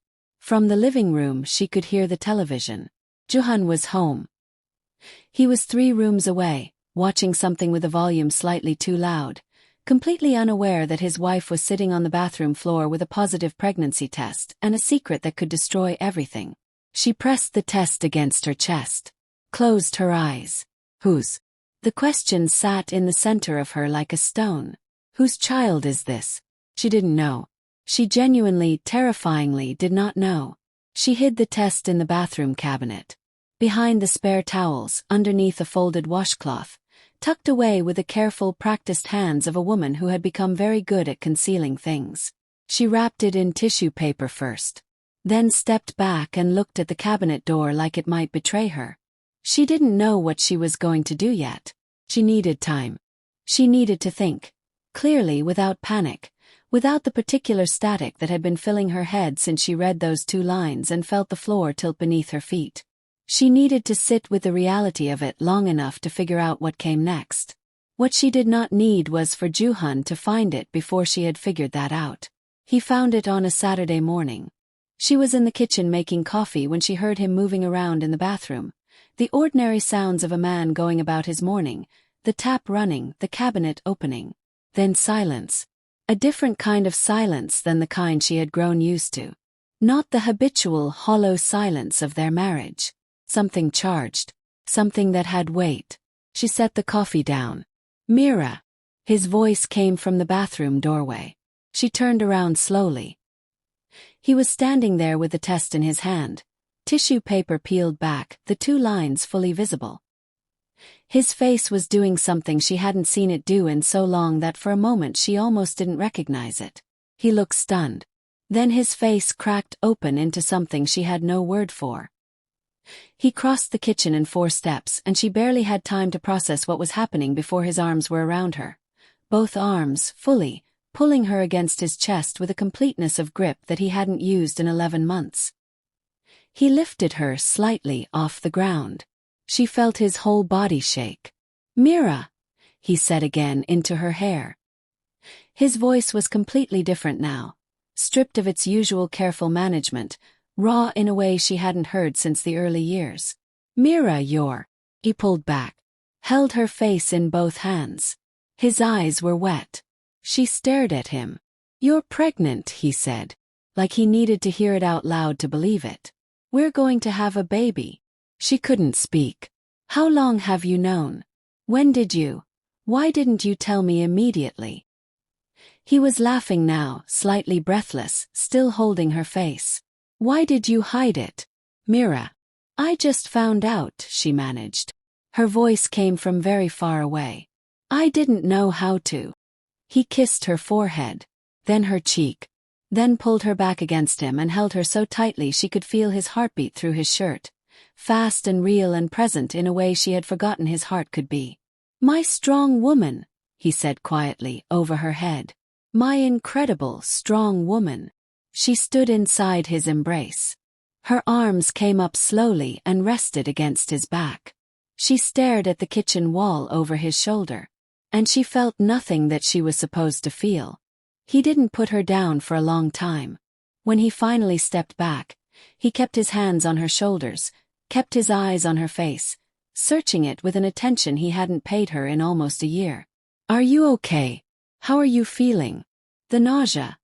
From the living room she could hear the television. Juhan was home. He was 3 rooms away, watching something with the volume slightly too loud, completely unaware that his wife was sitting on the bathroom floor with a positive pregnancy test and a secret that could destroy everything. She pressed the test against her chest, closed her eyes. Whose? The question sat in the center of her like a stone. Whose child is this? She didn't know. She genuinely, terrifyingly did not know. She hid the test in the bathroom cabinet, behind the spare towels, underneath a folded washcloth, tucked away with the careful, practiced hands of a woman who had become very good at concealing things. She wrapped it in tissue paper first, then stepped back and looked at the cabinet door like it might betray her. She didn't know what she was going to do yet. She needed time. She needed to think, clearly, without panic, without the particular static that had been filling her head since she read those 2 lines and felt the floor tilt beneath her feet. She needed to sit with the reality of it long enough to figure out what came next. What she did not need was for Juhan to find it before she had figured that out. He found it on a Saturday morning. She was in the kitchen making coffee when she heard him moving around in the bathroom. The ordinary sounds of a man going about his morning, the tap running, the cabinet opening. Then silence. A different kind of silence than the kind she had grown used to. Not the habitual, hollow silence of their marriage. Something charged. Something that had weight. She set the coffee down. Mira. His voice came from the bathroom doorway. She turned around slowly. He was standing there with the test in his hand. Tissue paper peeled back, the 2 lines fully visible. His face was doing something she hadn't seen it do in so long that for a moment she almost didn't recognize it. He looked stunned. Then his face cracked open into something she had no word for. He crossed the kitchen in 4 steps and she barely had time to process what was happening before his arms were around her. Both arms, fully, pulling her against his chest with a completeness of grip that he hadn't used in 11 months. He lifted her slightly off the ground. She felt his whole body shake. Mira, he said again into her hair. His voice was completely different now, stripped of its usual careful management, raw in a way she hadn't heard since the early years. Mira, you're... He pulled back, held her face in both hands. His eyes were wet. She stared at him. You're pregnant, he said, like he needed to hear it out loud to believe it. We're going to have a baby. She couldn't speak. How long have you known? When did you? Why didn't you tell me immediately? He was laughing now, slightly breathless, still holding her face. Why did you hide it? Mira. I just found out, she managed. Her voice came from very far away. I didn't know how to. He kissed her forehead, then her cheek, then pulled her back against him and held her so tightly she could feel his heartbeat through his shirt, fast and real and present in a way she had forgotten his heart could be. My strong woman, he said quietly, over her head. My incredible, strong woman. She stood inside his embrace. Her arms came up slowly and rested against his back. She stared at the kitchen wall over his shoulder. And she felt nothing that she was supposed to feel. He didn't put her down for a long time. When he finally stepped back, he kept his hands on her shoulders, kept his eyes on her face, searching it with an attention he hadn't paid her in almost a year. Are you okay? How are you feeling? The nausea.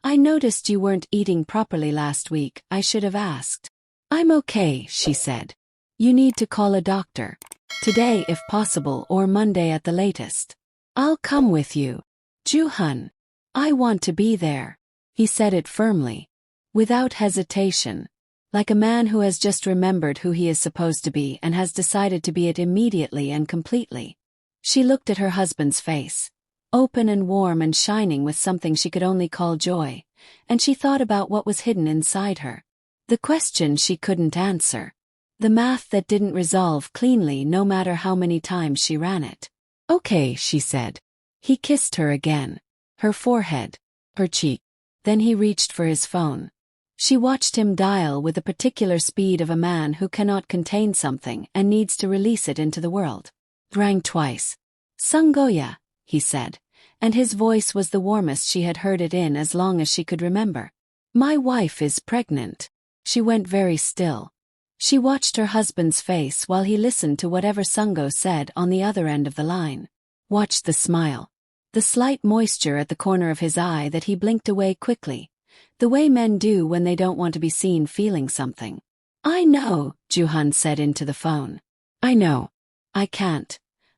I noticed you weren't eating properly last week. I should have asked. I'm okay, she said. You need to call a doctor. Today if possible or Monday at the latest. I'll come with you. Juhan. I want to be there. He said it firmly, without hesitation, like a man who has just remembered who he is supposed to be and has decided to be it immediately and completely. She looked at her husband's face. open and warm and shining with something she could only call joy, and she thought about what was hidden inside her. The question she couldn't answer. The math that didn't resolve cleanly no matter how many times she ran it. "Okay," she said. He kissed her again. Her forehead. Her cheek. Then he reached for his phone. She watched him dial with the particular speed of a man who cannot contain something and needs to release it into the world. Rang twice. "Sungoya," he said, and his voice was the warmest she had heard it in as long as she could remember. "My wife is pregnant." She went very still. She watched her husband's face while he listened to whatever Sungo said on the other end of the line. Watched the smile. The slight moisture at the corner of his eye that he blinked away quickly. The way men do when they don't want to be seen feeling something. "I know," Juhan said into the phone. "I know. I can't."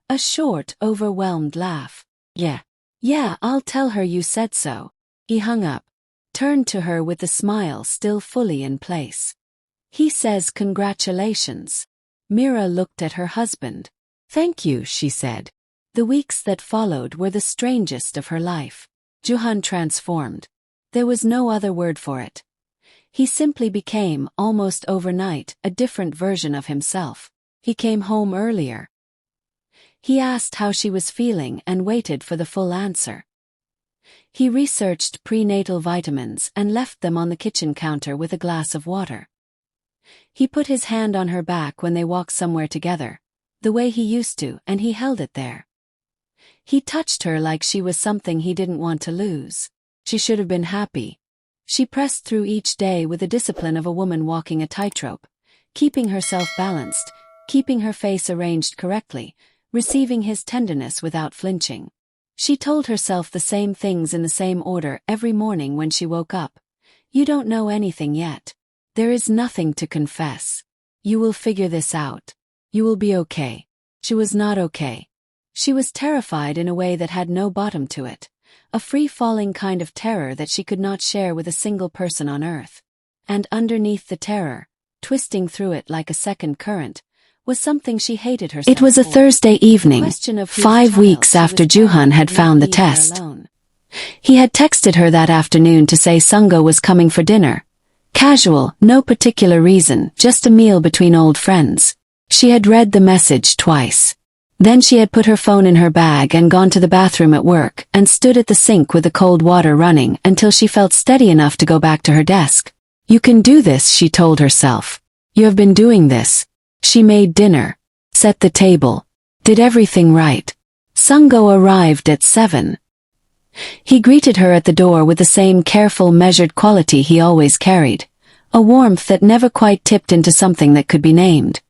A short, overwhelmed laugh. "Yeah. Yeah, I'll tell her you said so." He hung up. Turned to her with the smile still fully in place. "He says congratulations." Mira looked at her husband. "Thank you," she said. The weeks that followed were the strangest of her life. Juhan transformed. There was no other word for it. He simply became, almost overnight, a different version of himself. He came home earlier. He asked how she was feeling and waited for the full answer. He researched prenatal vitamins and left them on the kitchen counter with a glass of water. He put his hand on her back when they walked somewhere together, the way he used to, and he held it there. He touched her like she was something he didn't want to lose. She should have been happy. She pressed through each day with the discipline of a woman walking a tightrope, keeping herself balanced, keeping her face arranged correctly, receiving his tenderness without flinching. She told herself the same things in the same order every morning when she woke up. "You don't know anything yet. There is nothing to confess. You will figure this out. You will be okay." She was not okay. She was terrified in a way that had no bottom to it, a free-falling kind of terror that she could not share with a single person on earth. And underneath the terror, twisting through it like a second current, was something she hated herself It was a for. Thursday evening, Question of whose 5 child weeks she after was Juhan carrying had did found not the leave her test. alone. He had texted her that afternoon to say Sungo was coming for dinner. Casual, no particular reason, just a meal between old friends. She had read the message twice. Then she had put her phone in her bag and gone to the bathroom at work and stood at the sink with the cold water running until she felt steady enough to go back to her desk. "You can do this," she told herself. "You have been doing this." She made dinner, set the table, did everything right. Sungo arrived at 7. He greeted her at the door with the same careful, measured quality he always carried, a warmth that never quite tipped into something that could be named.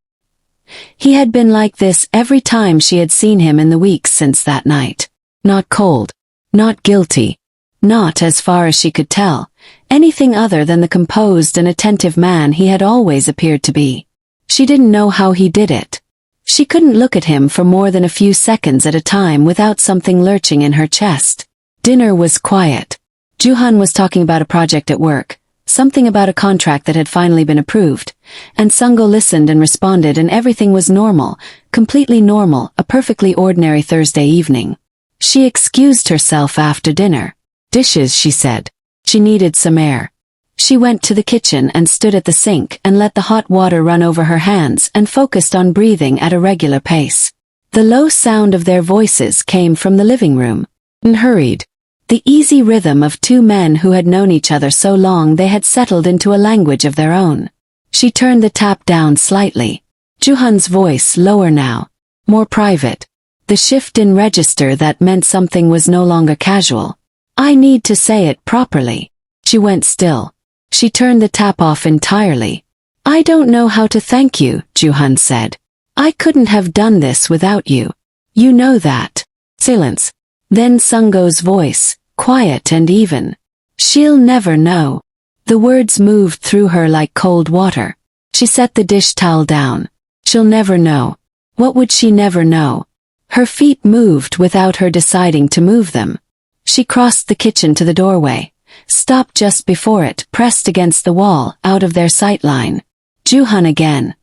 He had been like this every time she had seen him in the weeks since that night. Not cold, not guilty, not, as far as she could tell, anything other than the composed and attentive man he had always appeared to be. She didn't know how he did it. She couldn't look at him for more than a few seconds at a time without something lurching in her chest. Dinner was quiet. Juhan was talking about a project at work, something about a contract that had finally been approved, and Sungo listened and responded, and everything was normal, completely normal, a perfectly ordinary Thursday evening. She excused herself after dinner. "Dishes," she said. She needed some air. She went to the kitchen and stood at the sink and let the hot water run over her hands and focused on breathing at a regular pace. The low sound of their voices came from the living room. And hurried. The easy rhythm of two men who had known each other so long they had settled into a language of their own. She turned the tap down slightly. Juhan's voice lower now, more private. The shift in register that meant something was no longer casual. "I need to say it properly." She went still. She turned the tap off entirely. "I don't know how to thank you," Juhan said. "I couldn't have done this without you. You know that." Silence. Then Sungo's voice, quiet and even. "She'll never know." The words moved through her like cold water. She set the dish towel down. She'll never know. What would she never know? Her feet moved without her deciding to move them. She crossed the kitchen to the doorway, stopped just before it, pressed against the wall, out of their sight line. Juhan again.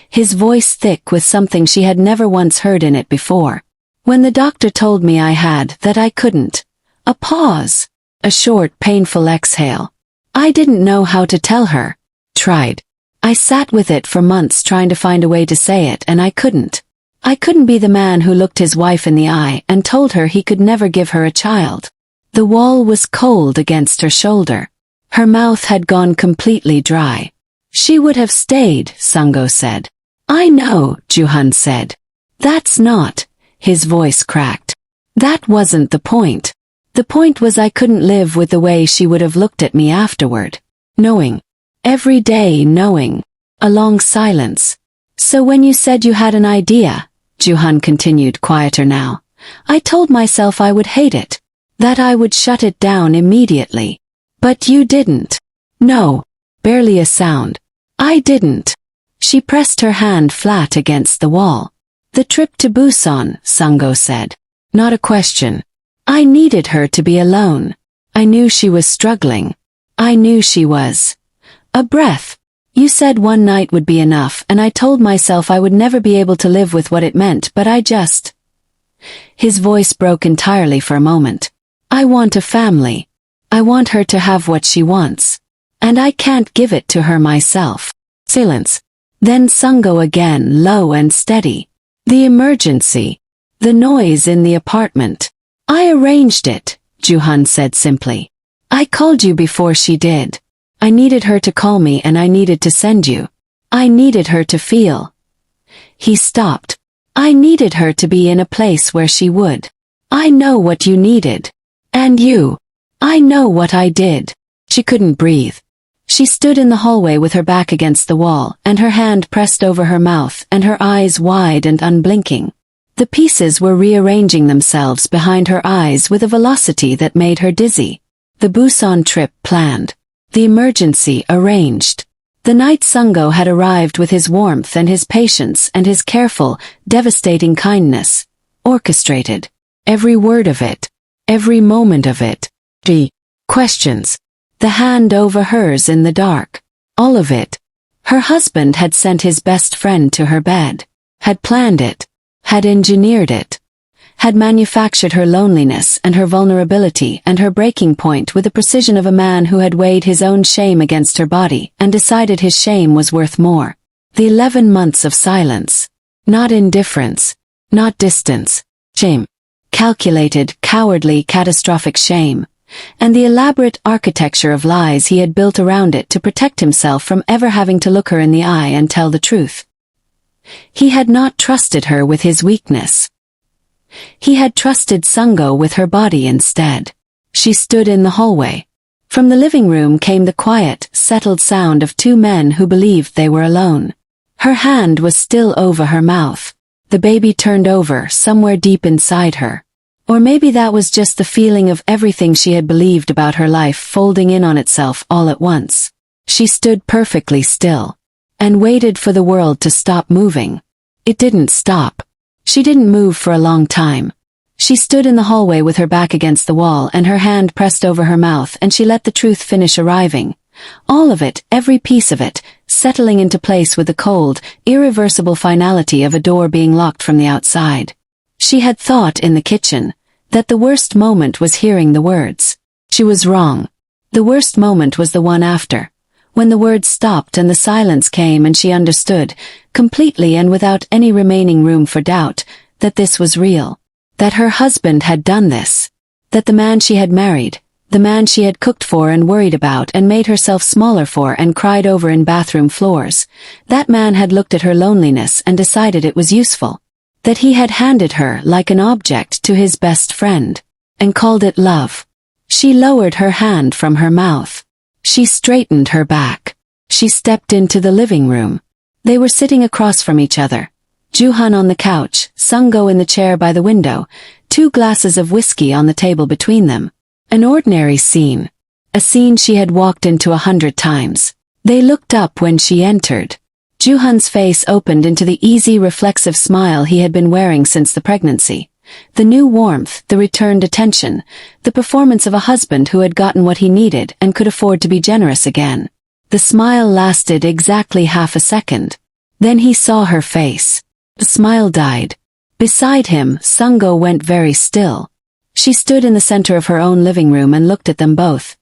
His voice thick with something she had never once heard in it before. When the doctor told me I had, that I couldn't. A pause. A short, painful exhale. I didn't know how to tell her. Tried. I sat with it for months trying to find a way to say it, and I couldn't. I couldn't be the man who looked his wife in the eye and told her he could never give her a child. The wall was cold against her shoulder. Her mouth had gone completely dry. She would have stayed, Sungo said. I know, Juhan said. That's not. His voice cracked. That wasn't the point. The point was I couldn't live with the way she would have looked at me afterward. Knowing. Every day knowing. A long silence. So when you said you had an idea, Juhan continued, quieter now, I told myself I would hate it. That I would shut it down immediately. But you didn't. No. Barely a sound. I didn't. She pressed her hand flat against the wall. The trip to Busan, Sungo said. Not a question. I needed her to be alone. I knew she was struggling. I knew she was. A breath. You said one night would be enough, and I told myself I would never be able to live with what it meant, but I just... His voice broke entirely for a moment. I want a family. I want her to have what she wants. And I can't give it to her myself. Silence. Then Sungo again, low and steady. The emergency. The noise in the apartment. I arranged it, Juhan said simply. I called you before she did. I needed her to call me and I needed to send you. I needed her to feel. He stopped. I needed her to be in a place where she would. I know what you needed. And you. I know what I did. She couldn't breathe. She stood in the hallway with her back against the wall, and her hand pressed over her mouth and her eyes wide and unblinking. The pieces were rearranging themselves behind her eyes with a velocity that made her dizzy. The Busan trip planned. The emergency arranged. The night Sungo had arrived with his warmth and his patience and his careful, devastating kindness. Orchestrated. Every word of it. Every moment of it. Questions. The hand over hers in the dark. All of it. Her husband had sent his best friend to her bed. Had planned it. Had engineered it. Had manufactured her loneliness and her vulnerability and her breaking point with the precision of a man who had weighed his own shame against her body and decided his shame was worth more. The 11 months of silence. Not indifference. Not distance. Shame. Calculated, cowardly, catastrophic shame. And the elaborate architecture of lies he had built around it to protect himself from ever having to look her in the eye and tell the truth. He had not trusted her with his weakness. He had trusted Sungo with her body instead. She stood in the hallway. From the living room came the quiet, settled sound of two men who believed they were alone. Her hand was still over her mouth. The baby turned over somewhere deep inside her. Or maybe that was just the feeling of everything she had believed about her life folding in on itself all at once. She stood perfectly still. And waited for the world to stop moving. It didn't stop. She didn't move for a long time. She stood in the hallway with her back against the wall and her hand pressed over her mouth, and she let the truth finish arriving. All of it, every piece of it, settling into place with the cold, irreversible finality of a door being locked from the outside. She had thought in the kitchen that the worst moment was hearing the words. She was wrong. The worst moment was the one after. When the words stopped and the silence came and she understood, completely and without any remaining room for doubt, that this was real. That her husband had done this. That the man she had married, the man she had cooked for and worried about and made herself smaller for and cried over in bathroom floors, that man had looked at her loneliness and decided it was useful. That he had handed her like an object to his best friend, and called it love. She lowered her hand from her mouth. She straightened her back. She stepped into the living room. They were sitting across from each other. Juhan on the couch, Sungo in the chair by the window, 2 glasses of whiskey on the table between them. An ordinary scene. A scene she had walked into 100 times. They looked up when she entered. Juhan's face opened into the easy, reflexive smile he had been wearing since the pregnancy. The new warmth, the returned attention, the performance of a husband who had gotten what he needed and could afford to be generous again. The smile lasted exactly half a second. Then he saw her face. The smile died. Beside him, Sungo went very still. She stood in the center of her own living room and looked at them both.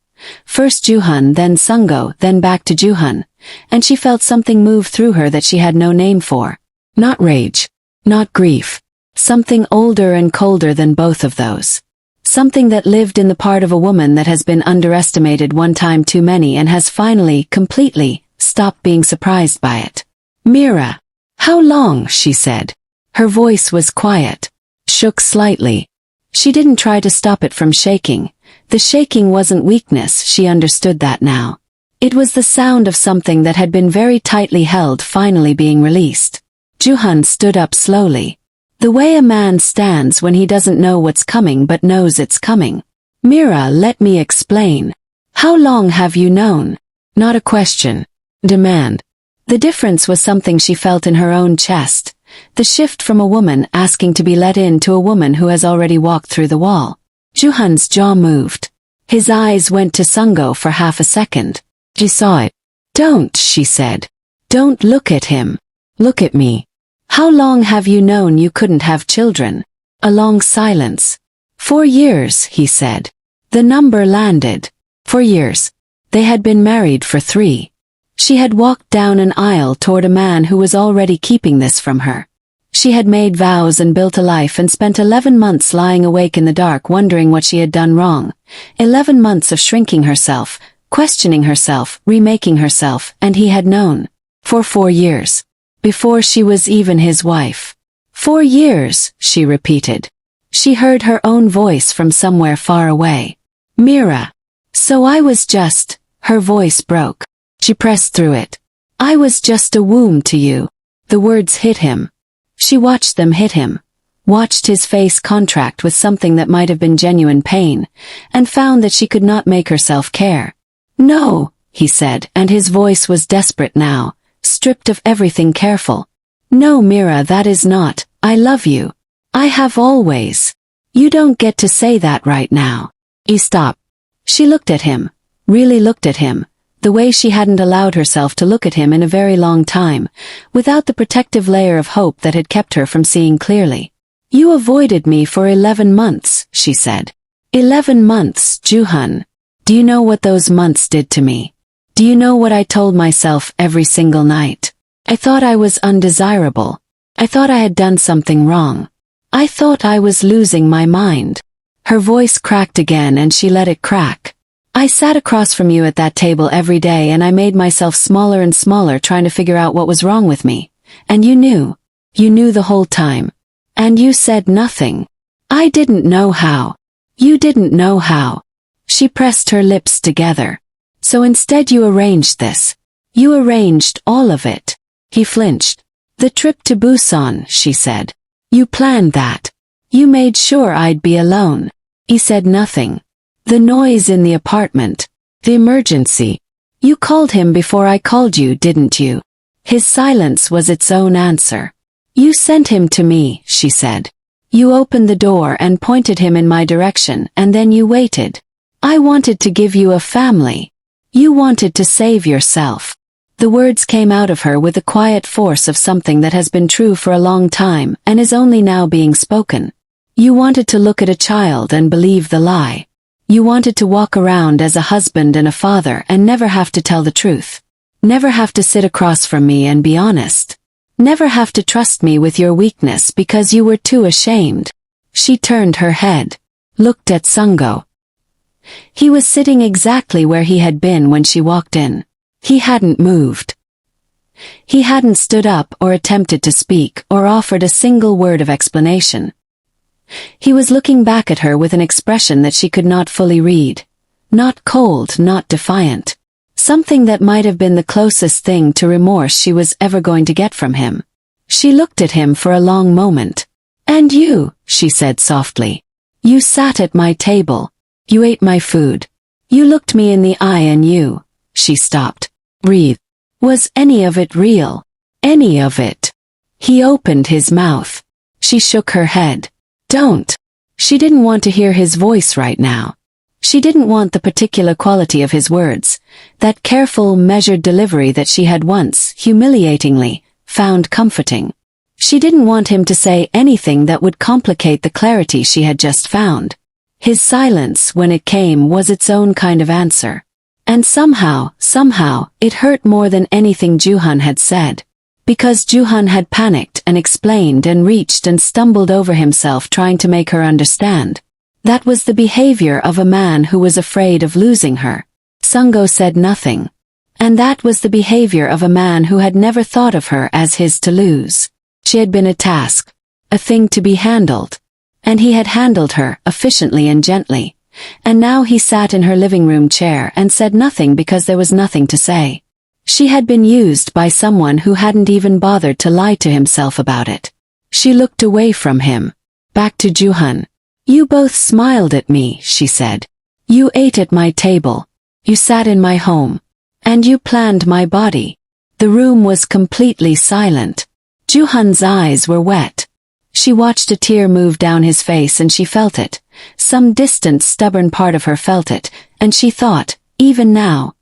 First Juhan, then Sungo, then back to Juhan, and she felt something move through her that she had no name for. Not rage. Not grief. Something older and colder than both of those. Something that lived in the part of a woman that has been underestimated one time too many and has finally, completely, stopped being surprised by it. Mira. How long, she said. Her voice was quiet. Shook slightly. She didn't try to stop it from shaking. The shaking wasn't weakness, she understood that now. It was the sound of something that had been very tightly held finally being released. Juhan stood up slowly. The way a man stands when he doesn't know what's coming but knows it's coming. Mira, let me explain. How long have you known? Not a question. Demand. The difference was something she felt in her own chest. The shift from a woman asking to be let in to a woman who has already walked through the wall. Juhan's jaw moved. His eyes went to Sungo for half a second. She saw it. Don't, she said. Don't look at him. Look at me. How long have you known you couldn't have children? A long silence. 4 years, he said. The number landed. 4 years. They had been married for 3. She had walked down an aisle toward a man who was already keeping this from her. She had made vows and built a life and spent 11 months lying awake in the dark wondering what she had done wrong. 11 months of shrinking herself, questioning herself, remaking herself, and he had known. For 4 years. Before she was even his wife. 4 years, she repeated. She heard her own voice from somewhere far away. Mira. So I was just, her voice broke. She pressed through it. I was just a womb to you. The words hit him. She watched them hit him. Watched his face contract with something that might have been genuine pain, and found that she could not make herself care. No, he said, and his voice was desperate now. Stripped of everything careful. No, Mira, that is not. I love you. I have always. You don't get to say that right now. He stopped. She looked at him. Really looked at him. The way she hadn't allowed herself to look at him in a very long time, without the protective layer of hope that had kept her from seeing clearly. You avoided me for 11 months, she said. 11 months, Juhan. Do you know what those months did to me? Do you know what I told myself every single night? I thought I was undesirable. I thought I had done something wrong. I thought I was losing my mind. Her voice cracked again and she let it crack. I sat across from you at that table every day and I made myself smaller and smaller trying to figure out what was wrong with me. And you knew. You knew the whole time. And you said nothing. I didn't know how. You didn't know how. She pressed her lips together. So instead you arranged this. You arranged all of it. He flinched. The trip to Busan, she said. You planned that. You made sure I'd be alone. He said nothing. The noise in the apartment. The emergency. You called him before I called you, didn't you? His silence was its own answer. You sent him to me, she said. You opened the door and pointed him in my direction, and then you waited. I wanted to give you a family. You wanted to save yourself. The words came out of her with the quiet force of something that has been true for a long time and is only now being spoken. You wanted to look at a child and believe the lie. You wanted to walk around as a husband and a father and never have to tell the truth. Never have to sit across from me and be honest. Never have to trust me with your weakness because you were too ashamed. She turned her head. Looked at Sungo. He was sitting exactly where he had been when she walked in. He hadn't moved. He hadn't stood up or attempted to speak or offered a single word of explanation. He was looking back at her with an expression that she could not fully read. Not cold, not defiant. Something that might have been the closest thing to remorse she was ever going to get from him. She looked at him for a long moment. And you, she said softly. You sat at my table. You ate my food. You looked me in the eye and you. She stopped. Breathe. Was any of it real? Any of it? He opened his mouth. She shook her head. Don't. She didn't want to hear his voice right now. She didn't want the particular quality of his words, that careful, measured delivery that she had once, humiliatingly, found comforting. She didn't want him to say anything that would complicate the clarity she had just found. His silence, when it came, was its own kind of answer. And somehow, it hurt more than anything Juhan had said. Because Juhan had panicked and explained and reached and stumbled over himself trying to make her understand. That was the behavior of a man who was afraid of losing her. Sungo said nothing. And that was the behavior of a man who had never thought of her as his to lose. She had been a task, a thing to be handled. And he had handled her efficiently and gently. And now he sat in her living room chair and said nothing because there was nothing to say. She had been used by someone who hadn't even bothered to lie to himself about it. She looked away from him. Back to Juhan. You both smiled at me, she said. You ate at my table. You sat in my home. And you planned my body. The room was completely silent. Juhan's eyes were wet. She watched a tear move down his face and she felt it. Some distant, stubborn part of her felt it, and she thought, even now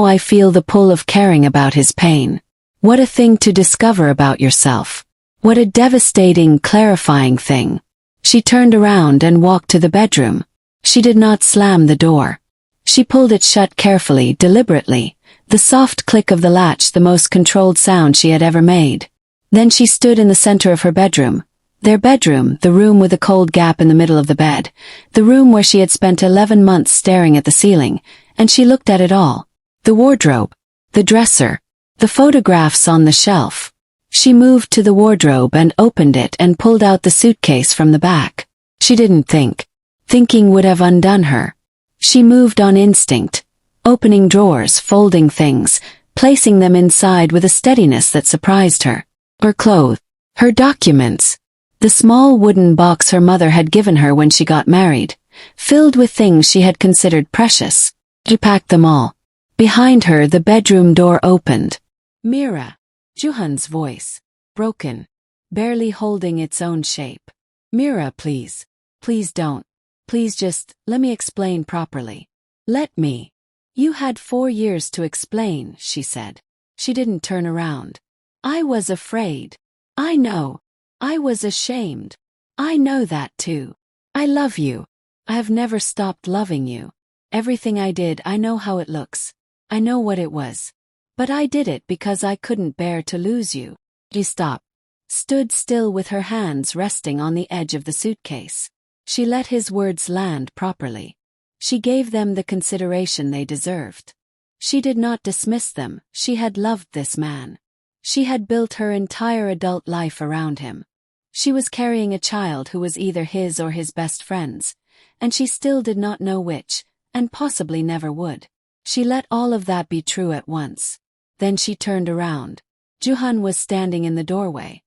I feel the pull of caring about his pain. What a thing to discover about yourself. What a devastating, clarifying thing. She turned around and walked to the bedroom. She did not slam the door. She pulled it shut carefully, deliberately, the soft click of the latch the most controlled sound she had ever made. Then she stood in the center of her bedroom. Their bedroom, the room with a cold gap in the middle of the bed, the room where she had spent 11 months staring at the ceiling, and she looked at it all. The wardrobe, the dresser, the photographs on the shelf. She moved to the wardrobe and opened it and pulled out the suitcase from the back. She didn't think. Thinking would have undone her. She moved on instinct, opening drawers, folding things, placing them inside with a steadiness that surprised her. Her clothes, her documents, the small wooden box her mother had given her when she got married, filled with things she had considered precious. She packed them all. Behind her, the bedroom door opened. Mira. Juhan's voice, broken, barely holding its own shape. Mira, please. Please don't. Please just, let me explain properly. Let me. You had 4 years to explain, she said. She didn't turn around. I was afraid. I know. I was ashamed. I know that too. I love you. I have never stopped loving you. Everything I did, I know how it looks. I know what it was. But I did it because I couldn't bear to lose you. She stopped. Stood still with her hands resting on the edge of the suitcase. She let his words land properly. She gave them the consideration they deserved. She did not dismiss them. She had loved this man. She had built her entire adult life around him. She was carrying a child who was either his or his best friend's, and she still did not know which, and possibly never would. She let all of that be true at once. Then she turned around. Juhan was standing in the doorway.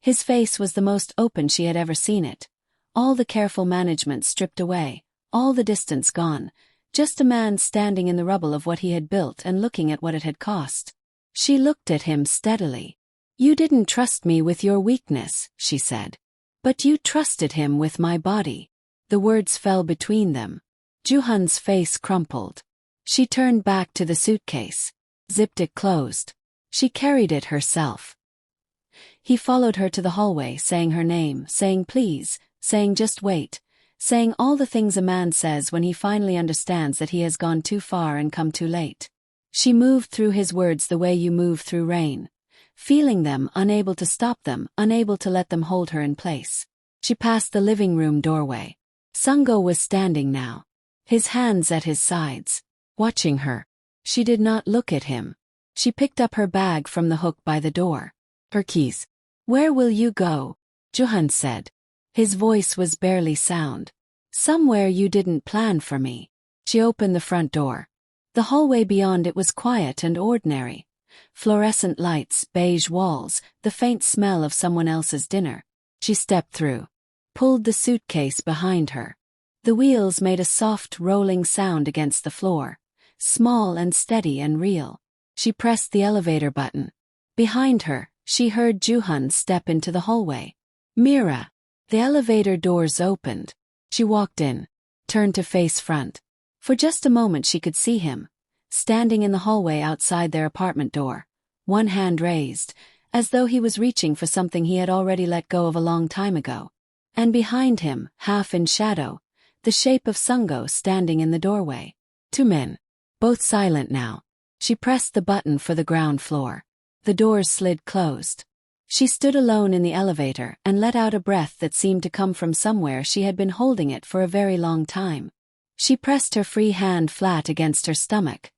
His face was the most open she had ever seen it. All the careful management stripped away, all the distance gone, just a man standing in the rubble of what he had built and looking at what it had cost. She looked at him steadily. You didn't trust me with your weakness, she said. But you trusted him with my body. The words fell between them. Juhan's face crumpled. She turned back to the suitcase, zipped it closed. She carried it herself. He followed her to the hallway, saying her name, saying please, saying just wait, saying all the things a man says when he finally understands that he has gone too far and come too late. She moved through his words the way you move through rain, feeling them, unable to stop them, unable to let them hold her in place. She passed the living room doorway. Sungo was standing now, his hands at his sides, watching her. She did not look at him. She picked up her bag from the hook by the door. Her keys. Where will you go? Juhan said. His voice was barely sound. Somewhere you didn't plan for me. She opened the front door. The hallway beyond it was quiet and ordinary. Fluorescent lights, beige walls, the faint smell of someone else's dinner. She stepped through. Pulled the suitcase behind her. The wheels made a soft rolling sound against the floor. Small and steady and real. She pressed the elevator button. Behind her, she heard Juhan step into the hallway. Mira. The elevator doors opened. She walked in, turned to face front. For just a moment she could see him, standing in the hallway outside their apartment door, one hand raised, as though he was reaching for something he had already let go of a long time ago. And behind him, half in shadow, the shape of Sungo standing in the doorway. Two men, both silent now. She pressed the button for the ground floor. The doors slid closed. She stood alone in the elevator and let out a breath that seemed to come from somewhere she had been holding it for a very long time. She pressed her free hand flat against her stomach,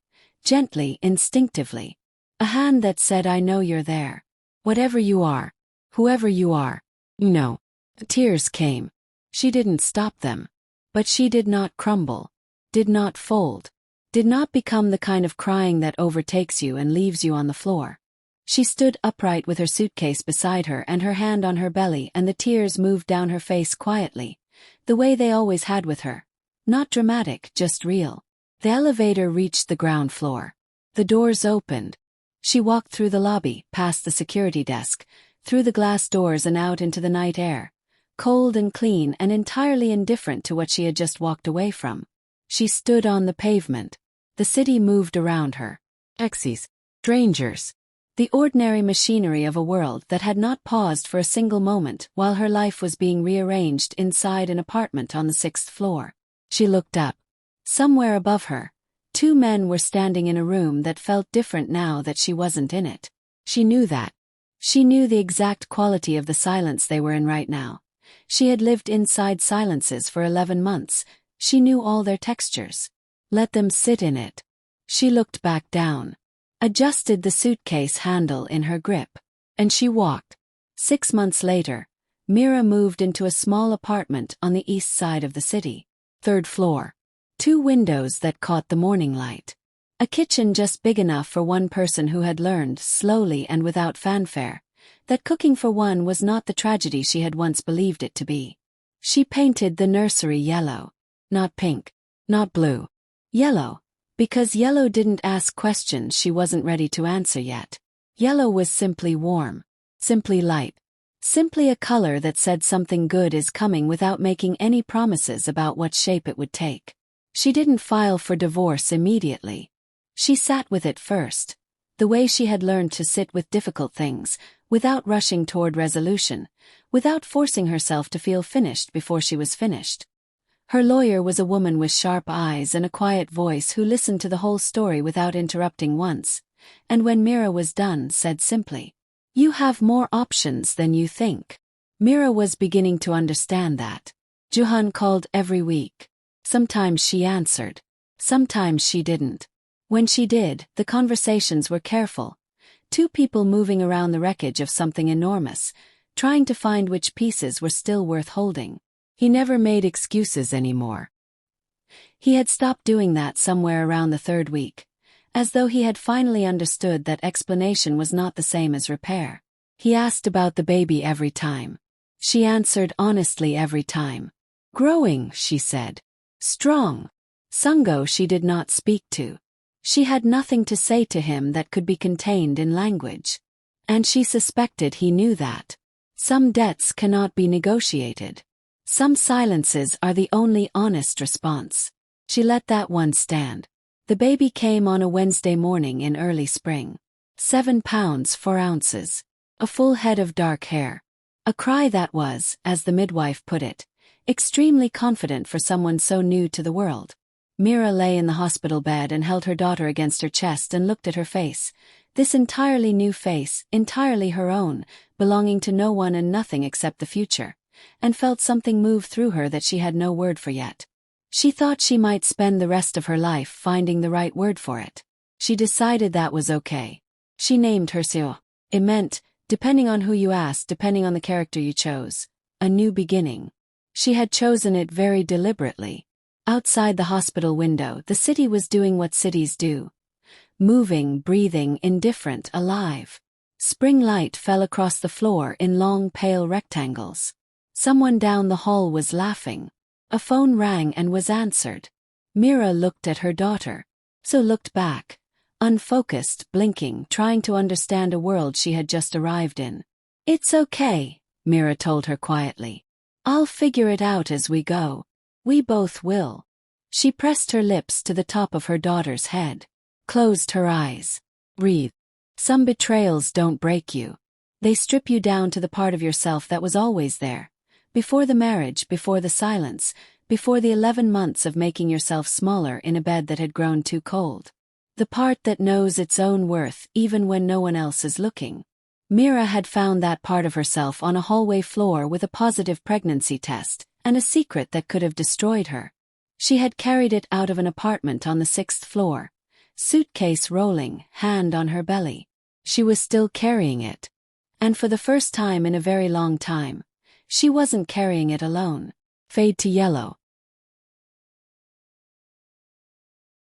gently, instinctively. A hand that said, "I know you're there. Whatever you are, whoever you are, you know." Tears came. She didn't stop them. But she did not crumble, did not fold, did not become the kind of crying that overtakes you and leaves you on the floor. She stood upright with her suitcase beside her and her hand on her belly, and the tears moved down her face quietly, the way they always had with her. Not dramatic, just real. The elevator reached the ground floor. The doors opened. She walked through the lobby, past the security desk, through the glass doors and out into the night air, cold and clean and entirely indifferent to what she had just walked away from. She stood on the pavement. The city moved around her. Taxis, strangers. The ordinary machinery of a world that had not paused for a single moment while her life was being rearranged inside an apartment on the 6th floor. She looked up. Somewhere above her, two men were standing in a room that felt different now that she wasn't in it. She knew that. She knew the exact quality of the silence they were in right now. She had lived inside silences for 11 months. She knew all their textures. Let them sit in it. She looked back down, adjusted the suitcase handle in her grip, and she walked. 6 months later, Mira moved into a small apartment on the east side of the city. 3rd floor. 2 windows that caught the morning light. A kitchen just big enough for one person who had learned, slowly and without fanfare, that cooking for one was not the tragedy she had once believed it to be. She painted the nursery yellow. Not pink. Not blue. Yellow. Because yellow didn't ask questions she wasn't ready to answer yet. Yellow was simply warm. Simply light. Simply a color that said something good is coming without making any promises about what shape it would take. She didn't file for divorce immediately. She sat with it first, the way she had learned to sit with difficult things, without rushing toward resolution, without forcing herself to feel finished before she was finished. Her lawyer was a woman with sharp eyes and a quiet voice who listened to the whole story without interrupting once, and when Mira was done, said simply, "You have more options than you think." Mira was beginning to understand that. Juhan called every week. Sometimes she answered. Sometimes she didn't. When she did, the conversations were careful. 2 people moving around the wreckage of something enormous, trying to find which pieces were still worth holding. He never made excuses anymore. He had stopped doing that somewhere around the 3rd week, as though he had finally understood that explanation was not the same as repair. He asked about the baby every time. She answered honestly every time. "Growing," she said. "Strong." Sungo she did not speak to. She had nothing to say to him that could be contained in language. And she suspected he knew that. Some debts cannot be negotiated. Some silences are the only honest response. She let that one stand. The baby came on a Wednesday morning in early spring. 7 pounds 4 ounces. A full head of dark hair. A cry that was, as the midwife put it, extremely confident for someone so new to the world. Mira lay in the hospital bed and held her daughter against her chest and looked at her face. This entirely new face, entirely her own, belonging to no one and nothing except the future, and felt something move through her that she had no word for yet. She thought she might spend the rest of her life finding the right word for it. She decided that was okay. She named her Seo. It meant, depending on who you asked, depending on the character you chose, a new beginning. She had chosen it very deliberately. Outside the hospital window, the city was doing what cities do. Moving, breathing, indifferent, alive. Spring light fell across the floor in long pale rectangles. Someone down the hall was laughing. A phone rang and was answered. Mira looked at her daughter. So looked back. Unfocused, blinking, trying to understand a world she had just arrived in. "It's okay," Mira told her quietly. "I'll figure it out as we go. We both will." She pressed her lips to the top of her daughter's head. Closed her eyes. "Breathe. Some betrayals don't break you. They strip you down to the part of yourself that was always there. Before the marriage, before the silence, before the 11 months of making yourself smaller in a bed that had grown too cold. The part that knows its own worth even when no one else is looking. Mira had found that part of herself on a hallway floor with a positive pregnancy test, and a secret that could have destroyed her. She had carried it out of an apartment on the 6th floor. Suitcase rolling, hand on her belly. She was still carrying it. And for the first time in a very long time, she wasn't carrying it alone. Fade to yellow.